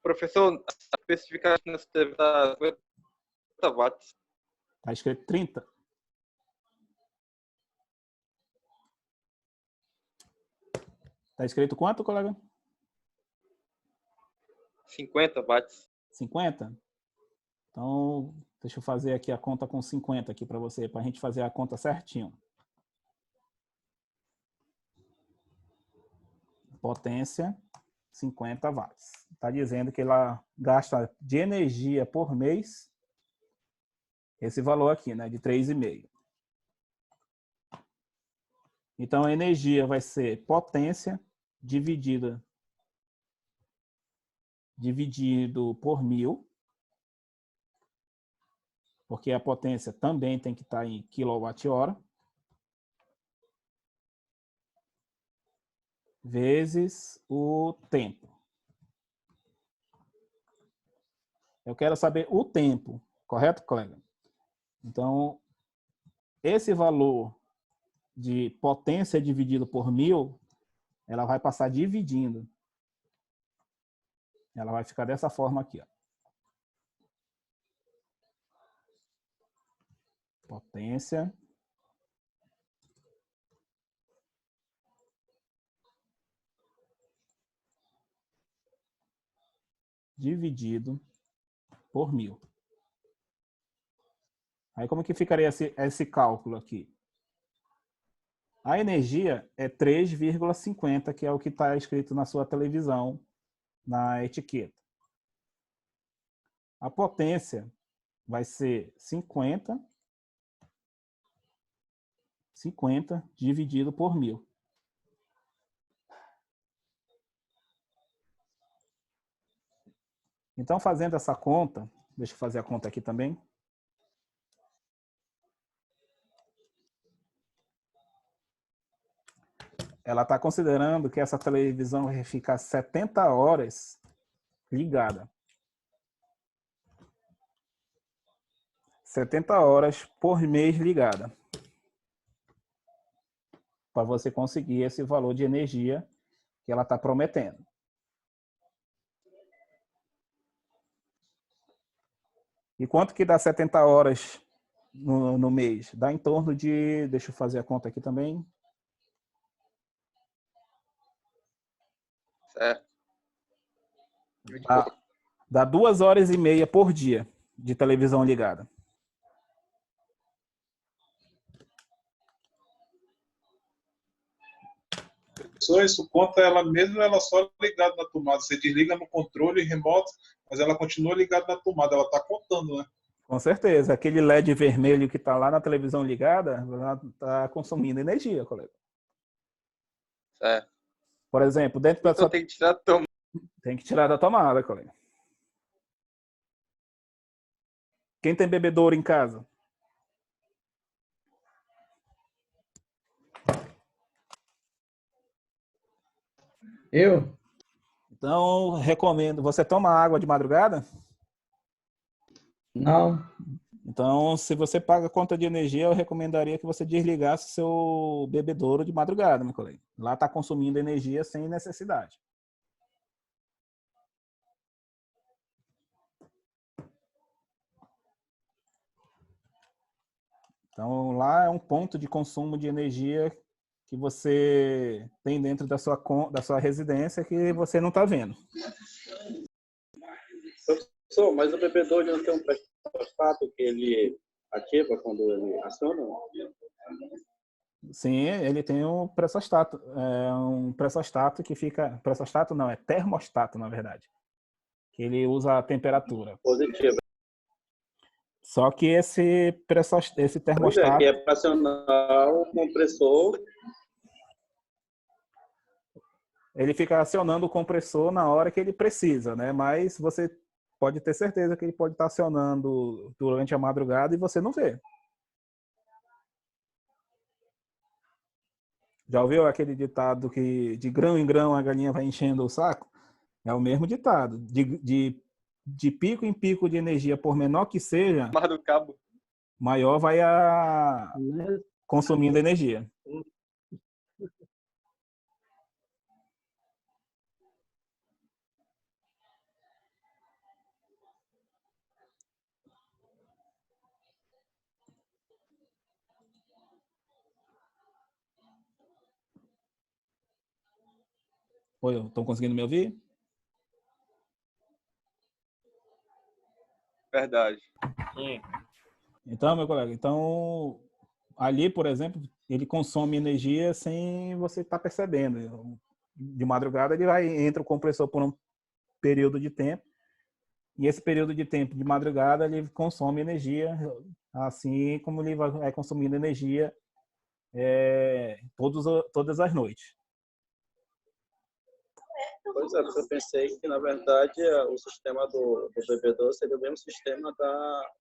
Professor, a especificação nessa TV está 50 watts. Está escrito 30. Está escrito quanto, colega? 50 watts. 50? Então, deixa eu fazer aqui a conta com 50 aqui para você, para a gente fazer a conta certinho. Potência, 50 watts. Está dizendo que ela gasta de energia por mês esse valor aqui, né, de 3,5. Então, a energia vai ser potência dividido por 1000, porque a potência também tem que estar em kWh, vezes o tempo. Eu quero saber o tempo, correto, colega? Então, esse valor de potência dividido por 1000, ela vai passar dividindo. Ela vai ficar dessa forma aqui, ó. Potência dividido por 1000. Aí como que ficaria esse cálculo aqui? A energia é 3,50, que é o que está escrito na sua televisão, na etiqueta. A potência vai ser 50 dividido por 1000. Então, fazendo essa conta, deixa eu fazer a conta aqui também. Ela está considerando que essa televisão vai ficar 70 horas ligada. 70 horas por mês ligada. Para você conseguir esse valor de energia que ela está prometendo. E quanto que dá 70 horas no mês? Dá em torno de... Deixa eu fazer a conta aqui também. Certo. Dá 2 horas e meia por dia de televisão ligada. Só isso conta ela mesmo, ela só ligada na tomada. Você desliga no controle remoto, mas ela continua ligada na tomada. Ela está contando, né? Com certeza. Aquele LED vermelho que está lá na televisão ligada, está consumindo energia, colega. Certo. Por exemplo, dentro da Então sua... tem que tirar da tomada. Tem que tirar da tomada, colega. Quem tem bebedouro em casa? Eu? Então, recomendo. Você toma água de madrugada? Não. Então, se você paga conta de energia, eu recomendaria que você desligasse seu bebedouro de madrugada, meu colega. Lá está consumindo energia sem necessidade. Então, lá é um ponto de consumo de energia que você tem dentro da sua residência que você não está vendo. Professor, mas o bebedouro não tem um termostato que ele ativa quando ele aciona? Sim, ele tem um pressostato. É um pressostato que fica... Pressostato não, é termostato, na verdade. Que ele usa a temperatura. Positivo. Só que esse termostato... Pois é, que é para acionar o compressor. Ele fica acionando o compressor na hora que ele precisa, né? Mas você pode ter certeza que ele pode estar acionando durante a madrugada e você não vê. Já ouviu aquele ditado que de grão em grão a galinha vai enchendo o saco? É o mesmo ditado. De pico em pico de energia, por menor que seja, Mais do cabo. maior vai consumindo energia. Oi, estão conseguindo me ouvir? Verdade. Sim. Então, meu colega, ali, por exemplo, ele consome energia sem você estar percebendo. De madrugada entra o compressor por um período de tempo, e esse período de tempo de madrugada ele consome energia, assim como ele vai consumindo energia todas as noites. Pois é, eu pensei que, na verdade, o sistema do bebedouro seria o mesmo sistema da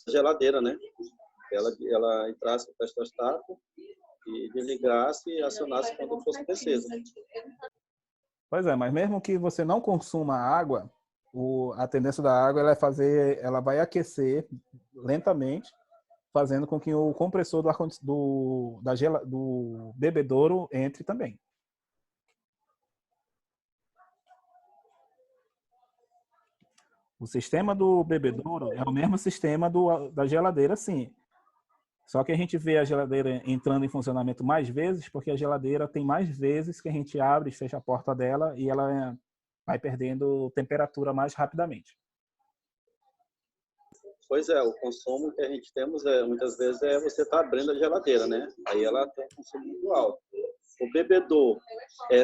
geladeira, né? Ela entrasse no termostato e desligasse e acionasse quando fosse preciso. Pois é, mas mesmo que você não consuma água, a tendência da água ela vai aquecer lentamente, fazendo com que o compressor do bebedouro entre também. O sistema do bebedouro é o mesmo sistema da geladeira, sim. Só que a gente vê a geladeira entrando em funcionamento mais vezes, porque a geladeira tem mais vezes que a gente abre e fecha a porta dela e ela vai perdendo temperatura mais rapidamente. Pois é, o consumo que a gente temos muitas vezes você tá abrindo a geladeira, né? Aí ela tem um consumo muito alto. O bebedouro,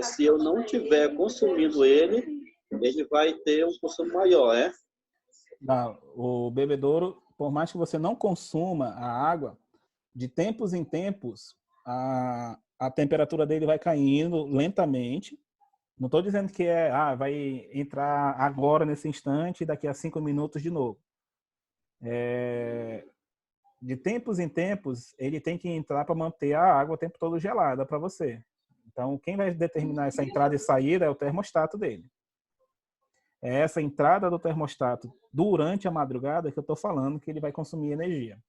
se eu não tiver consumindo ele vai ter um consumo maior, é? Não, o bebedouro, por mais que você não consuma a água, de tempos em tempos, a temperatura dele vai caindo lentamente Não estou dizendo que vai entrar agora, nesse instante, e daqui a 5 minutos de novo. De tempos em tempos, ele tem que entrar para manter a água o tempo todo gelada para você. Então, quem vai determinar essa entrada e saída é o termostato dele. É essa entrada do termostato durante a madrugada que eu estou falando que ele vai consumir energia.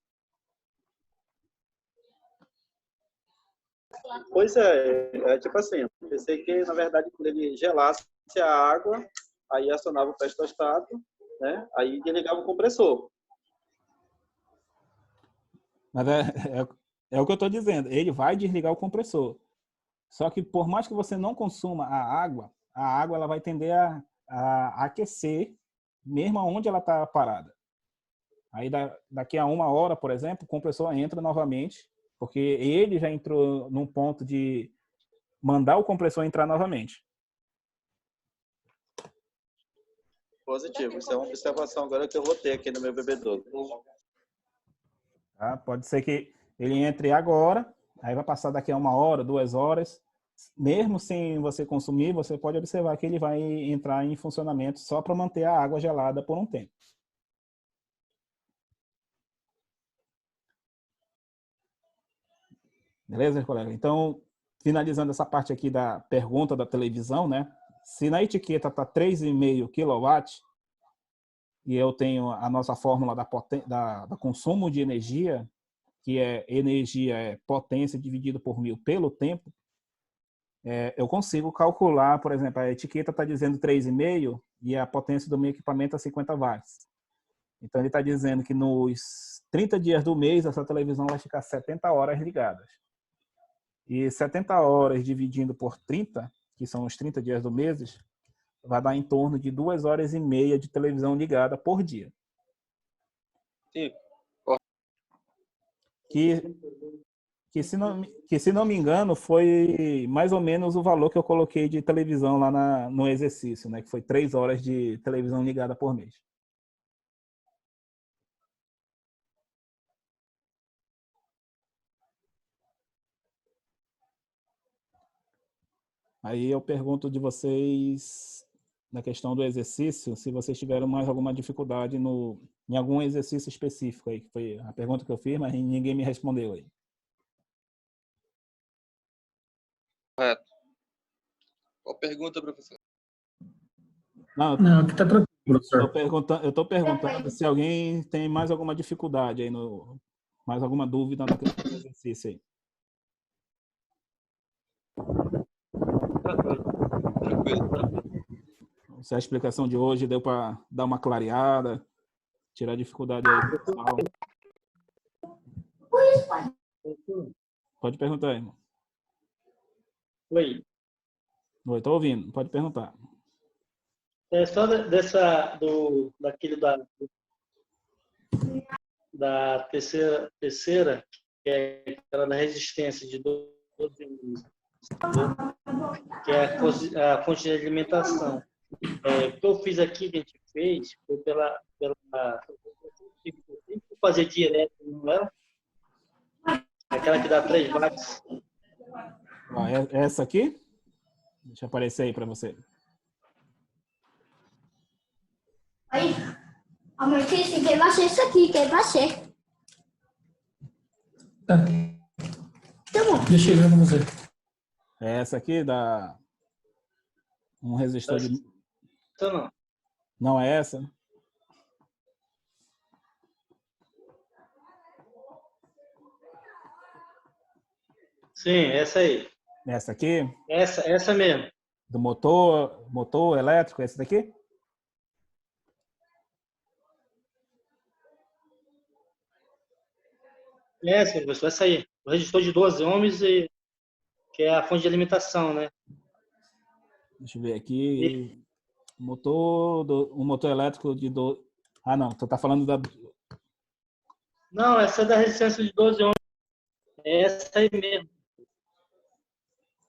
Pois é tipo assim, eu pensei que, na verdade, quando ele gelasse a água, aí acionava o termostato, né? Aí desligava o compressor. Mas é o que eu estou dizendo. Ele vai desligar o compressor. Só que por mais que você não consuma a água ela vai tender a aquecer, mesmo onde ela está parada. Aí daqui a 1 hora, por exemplo, o compressor entra novamente, porque ele já entrou num ponto de mandar o compressor entrar novamente. Positivo. Isso é uma observação agora que eu vou ter aqui no meu bebedouro. Tá? Pode ser que ele entre agora, aí vai passar daqui a 1 hora, 2 horas. Mesmo sem você consumir, você pode observar que ele vai entrar em funcionamento só para manter a água gelada por um tempo. Beleza, colega? Então, finalizando essa parte aqui da pergunta da televisão, né? Se na etiqueta está 3,5 kW e eu tenho a nossa fórmula da consumo de energia, que energia é potência dividido por 1000 pelo tempo, eu consigo calcular, por exemplo, a etiqueta está dizendo 3,5 e a potência do meu equipamento é 50 watts. Então, ele está dizendo que nos 30 dias do mês, essa televisão vai ficar 70 horas ligadas. E 70 horas dividindo por 30, que são os 30 dias do mês, vai dar em torno de 2 horas e meia de televisão ligada por dia. Sim. Que se não me engano, foi mais ou menos o valor que eu coloquei de televisão lá no exercício, né? Que foi 3 horas de televisão ligada por mês. Aí eu pergunto de vocês, na questão do exercício, se vocês tiveram mais alguma dificuldade em algum exercício específico aí, que foi a pergunta que eu fiz, mas ninguém me respondeu aí. Correto. Qual pergunta, professor? Não, aqui tá tranquilo, professor. Eu estou perguntando se alguém tem mais alguma dificuldade aí, mais alguma dúvida na questão do exercício aí. Se a explicação de hoje deu para dar uma clareada, tirar a dificuldade aí do pessoal. Pode perguntar, irmão. Oi. Oi, tô ouvindo. Pode perguntar. É só daquele da terceira, que é aquela da resistência de 12 ohms, que é a fonte de alimentação. O que eu fiz aqui, que a gente fez, foi pela fazer direto, não é? Aquela que dá 3 watts. Essa aqui? Deixa eu aparecer aí para você. Aí, a mãe disse que vai ser isso aqui, que vai ser. Tá bom. Deixa eu ver com você. Essa aqui dá um resistor de... Não. Não é essa? Sim, essa aí. Essa aqui? Essa mesmo. Do motor elétrico, esse daqui? Essa, professor, essa aí. O resistor de 12 ohms, que é a fonte de alimentação, né? Deixa eu ver aqui. Um motor elétrico de 12... Ah, não. Tu tá falando da... Não, essa é da resistência de 12 ohms. É essa aí mesmo.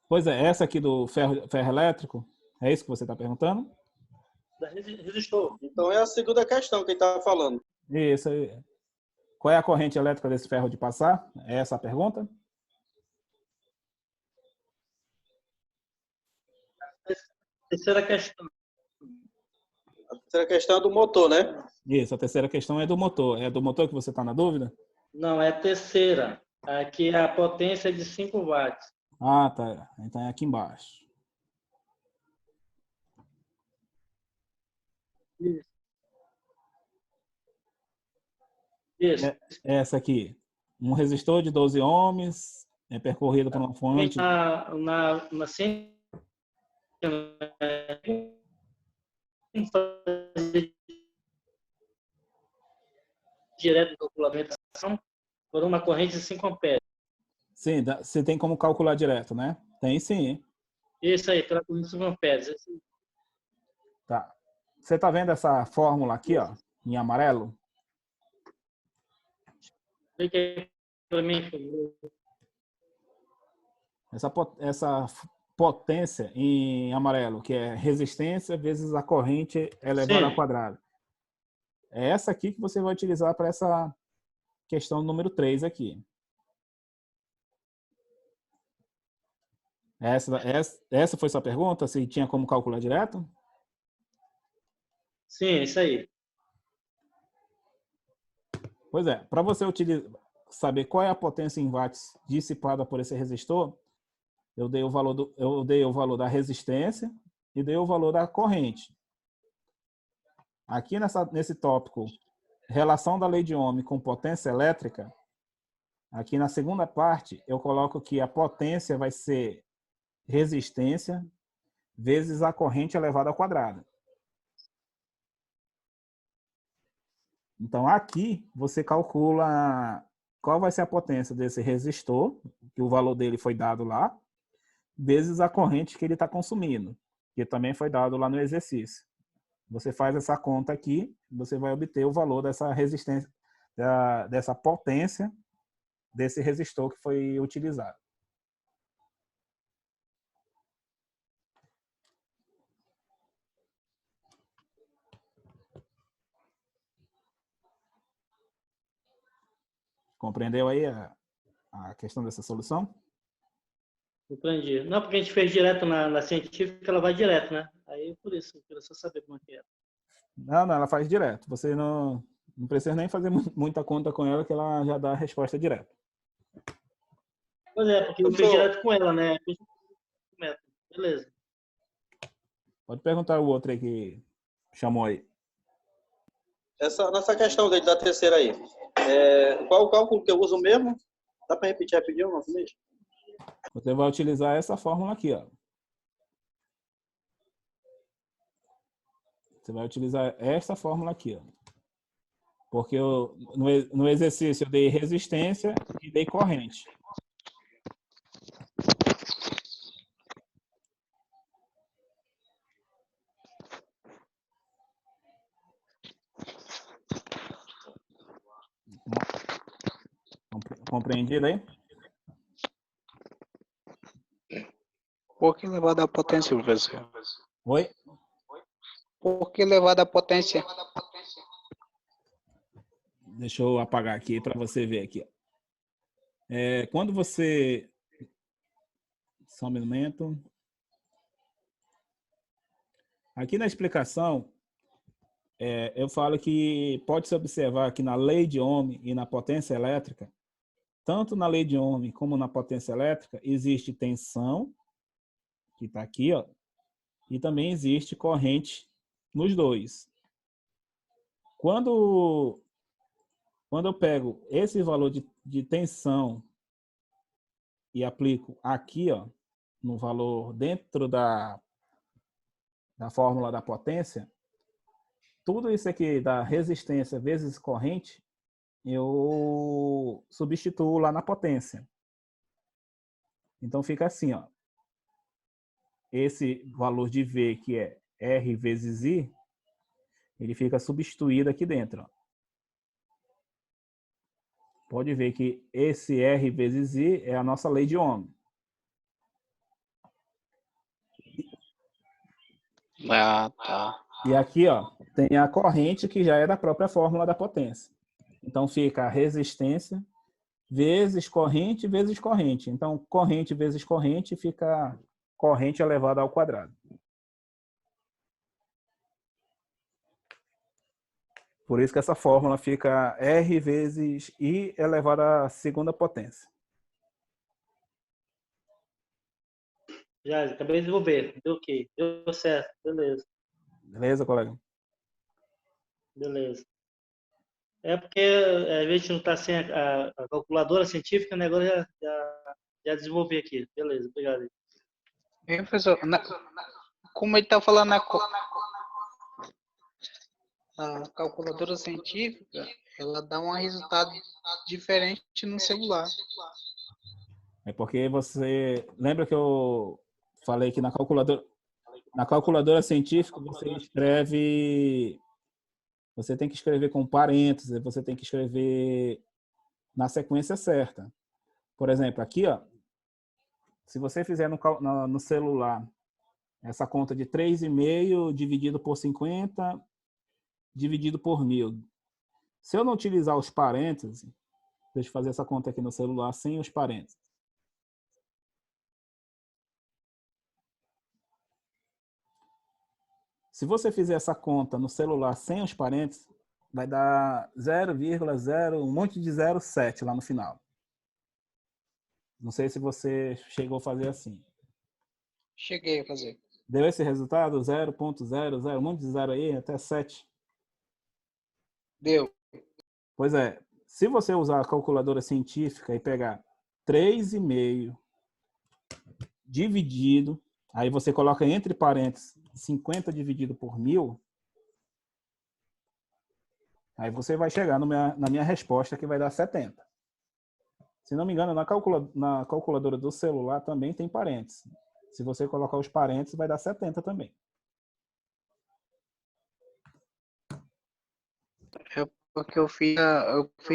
Pois é, essa aqui do ferro elétrico? É isso que você está perguntando? Da resistor. Então é a segunda questão que ele estava falando. Isso aí. Qual é a corrente elétrica desse ferro de passar? É essa a pergunta? terceira questão. A terceira questão é do motor, né? Isso, a terceira questão é do motor. É do motor que você está na dúvida? Não, é a terceira. Aqui a potência é de 5 watts. Ah, tá. Então é aqui embaixo. Isso. Essa aqui. Um resistor de 12 ohms é percorrido por uma fonte. Na ciência, direto do calculamentação por uma corrente de 5 amperes. Sim, você tem como calcular direto, né? Tem sim. Isso aí, pela corrente de 5 amperes. Tá. Você está vendo essa fórmula aqui, ó, em amarelo? Para mim, essa potência em amarelo, que é resistência vezes a corrente elevada ao quadrado. É essa aqui que você vai utilizar para essa questão número 3 aqui. Essa foi sua pergunta? Se tinha como calcular direto? Sim, isso aí. Pois é, para você saber qual é a potência em watts dissipada por esse resistor, eu dei o valor da resistência e dei o valor da corrente. Aqui nesse tópico, relação da lei de Ohm com potência elétrica, aqui na segunda parte, eu coloco que a potência vai ser resistência vezes a corrente elevada ao quadrado. Então, aqui você calcula qual vai ser a potência desse resistor, que o valor dele foi dado lá, vezes a corrente que ele está consumindo, que também foi dado lá no exercício. Você faz essa conta aqui, você vai obter o valor dessa resistência, dessa potência desse resistor que foi utilizado. Compreendeu aí a questão dessa solução? Compreendi. Não, porque a gente fez direto na científica, ela vai direto, né? Aí, por isso, eu queria só saber como é que é. Não, ela faz direto. Você não precisa nem fazer muita conta com ela, que ela já dá a resposta direto. Pois é, porque eu fiz direto com ela, né? Beleza. Pode perguntar o outro aí que chamou aí. Nessa questão da terceira aí, qual o cálculo que eu uso mesmo? Dá para repetir rapidinho novamente? Você vai utilizar essa fórmula aqui, ó. Você vai utilizar essa fórmula aqui, ó. Porque no exercício eu dei resistência e dei corrente. Compreendido aí? Por que elevado à potência, professor? Oi? Por que elevado à potência? Deixa eu apagar aqui para você ver aqui. Quando você... Só um momento. Aqui na explicação, eu falo que pode-se observar que na lei de Ohm e na potência elétrica, tanto na lei de Ohm como na potência elétrica, existe tensão, que está aqui, ó, e também existe corrente nos dois. Quando eu pego esse valor de tensão e aplico aqui, ó, no valor dentro da fórmula da potência, tudo isso aqui da resistência vezes corrente, eu substituo lá na potência. Então fica assim, ó. Esse valor de V, que é R vezes I, ele fica substituído aqui dentro, ó. Pode ver que esse R vezes I é a nossa lei de Ohm. Ah, tá. E aqui, ó, tem a corrente que já é da própria fórmula da potência. Então fica a resistência vezes corrente vezes corrente. Então corrente vezes corrente fica corrente elevada ao quadrado. Por isso que essa fórmula fica R vezes I elevado à segunda potência. Já, acabei de desenvolver. Deu ok. Deu certo. Beleza. Beleza, colega? Beleza. É porque a gente não está sem a calculadora científica, né? Agora já desenvolvi aqui. Beleza, obrigado. Hein, professor? Como ele está falando a calculadora científica, ela dá um resultado diferente no celular. É porque você... Lembra que eu falei que na calculadora científica você escreve... Você tem que escrever com parênteses, você tem que escrever na sequência certa. Por exemplo, aqui, ó, se você fizer no celular essa conta de 3,5 dividido por 50 dividido por 1000. Se eu não utilizar os parênteses, deixa eu fazer essa conta aqui no celular sem os parênteses. Se você fizer essa conta no celular sem os parênteses, vai dar 0,0, um monte de 0,7 lá no final. Não sei se você chegou a fazer assim. Cheguei a fazer. Deu esse resultado? 0,00, um monte de 0 aí, até 7. Deu. Pois é, se você usar a calculadora científica e pegar 3,5 dividido, aí você coloca entre parênteses 50 dividido por 1000, aí você vai chegar na minha resposta, que vai dar 70. Se não me engano, na calculadora do celular também tem parênteses. Se você colocar os parênteses, vai dar 70 também. Porque eu fiz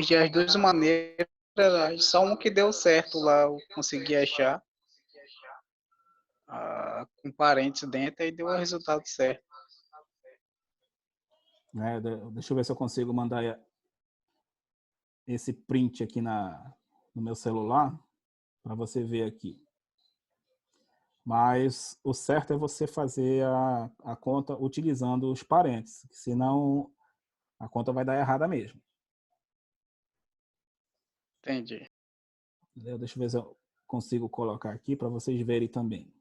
de as duas maneiras, só um que deu certo lá, eu consegui achar. Com parênteses dentro, aí deu o resultado certo. Deixa eu ver se eu consigo mandar esse print aqui no meu celular, para você ver aqui. Mas o certo é você fazer a conta utilizando os parênteses, senão a conta vai dar errada mesmo. Entendi. Deixa eu ver se eu consigo colocar aqui para vocês verem também.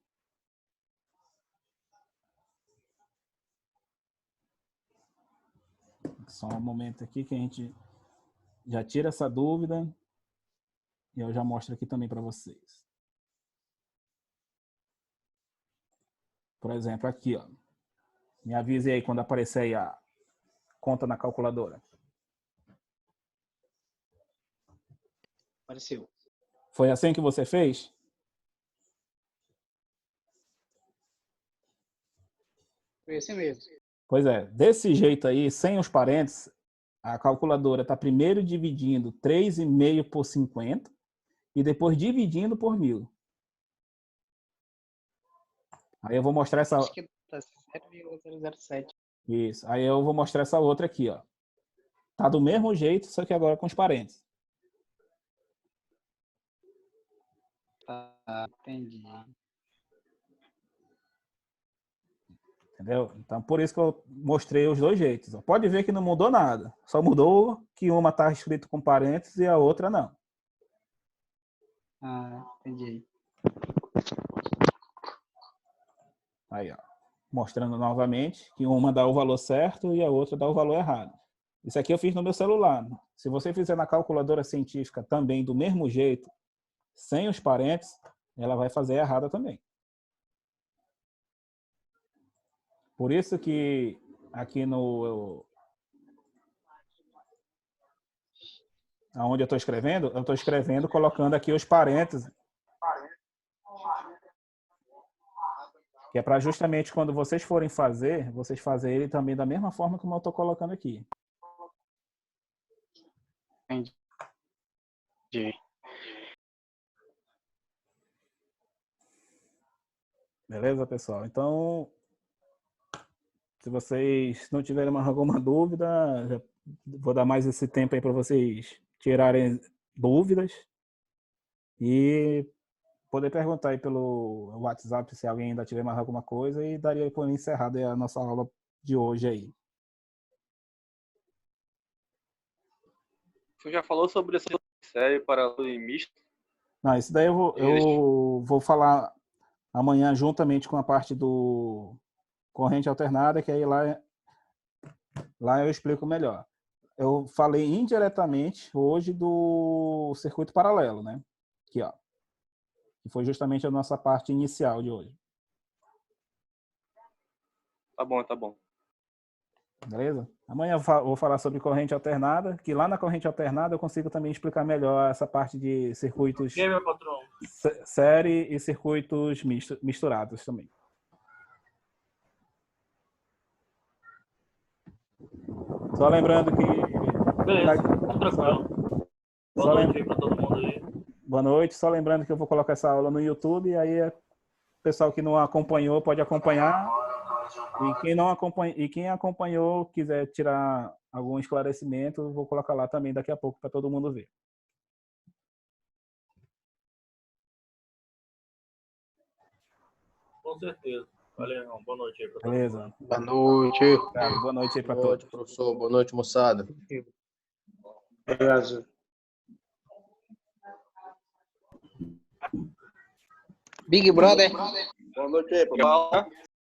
Só um momento aqui que a gente já tira essa dúvida e eu já mostro aqui também para vocês. Por exemplo, aqui, ó. Me avise aí quando aparecer aí a conta na calculadora. Apareceu. Foi assim que você fez? Foi assim mesmo. Pois é, desse jeito aí, sem os parênteses, a calculadora está primeiro dividindo 3,5 por 50 e depois dividindo por 1000. Aí eu vou mostrar essa... Acho que tá 0,007. Isso. Aí eu vou mostrar essa outra aqui, ó. Tá do mesmo jeito, só que agora com os parênteses. Tá, entendi. Entendeu? Então, por isso que eu mostrei os dois jeitos. Pode ver que não mudou nada. Só mudou que uma está escrito com parênteses e a outra não. Entendi. Aí, ó. Mostrando novamente que uma dá o valor certo e a outra dá o valor errado. Isso aqui eu fiz no meu celular. Se você fizer na calculadora científica também do mesmo jeito, sem os parênteses, ela vai fazer errada também. Por isso que aqui onde eu estou escrevendo colocando aqui os parênteses. Que é para justamente quando vocês forem fazer, vocês fazerem também da mesma forma como eu estou colocando aqui. Entendi. Beleza, pessoal? Então, se vocês não tiverem mais alguma dúvida, já vou dar mais esse tempo aí para vocês tirarem dúvidas e poder perguntar aí pelo WhatsApp se alguém ainda tiver mais alguma coisa e daria por encerrada a nossa aula de hoje aí. Você já falou sobre essa série paralelo e misto? Não, isso daí eu vou falar amanhã juntamente com a parte do corrente alternada, que aí lá eu explico melhor. Eu falei indiretamente hoje do circuito paralelo, né? Aqui, ó. Que foi justamente a nossa parte inicial de hoje. Tá bom, tá bom. Beleza? Amanhã eu vou falar sobre corrente alternada, que lá na corrente alternada eu consigo também explicar melhor essa parte de circuitos E aí, meu patrão? série e circuitos misturados também. Só lembrando que... Beleza, tudo tranquilo. Boa noite aí pra todo mundo aí. Boa noite. Só lembrando que eu vou colocar essa aula no YouTube, e aí o pessoal que não acompanhou pode acompanhar. E quem acompanhou, quiser tirar algum esclarecimento, eu vou colocar lá também daqui a pouco para todo mundo ver. Com certeza. Valeu, irmão. Boa noite aí pra todo Beleza. mundo. Boa noite. Obrigado. Boa noite aí para Boa noite, todos. professor. Boa noite, moçada. Obrigado. Big Brother. Boa noite aí, professor.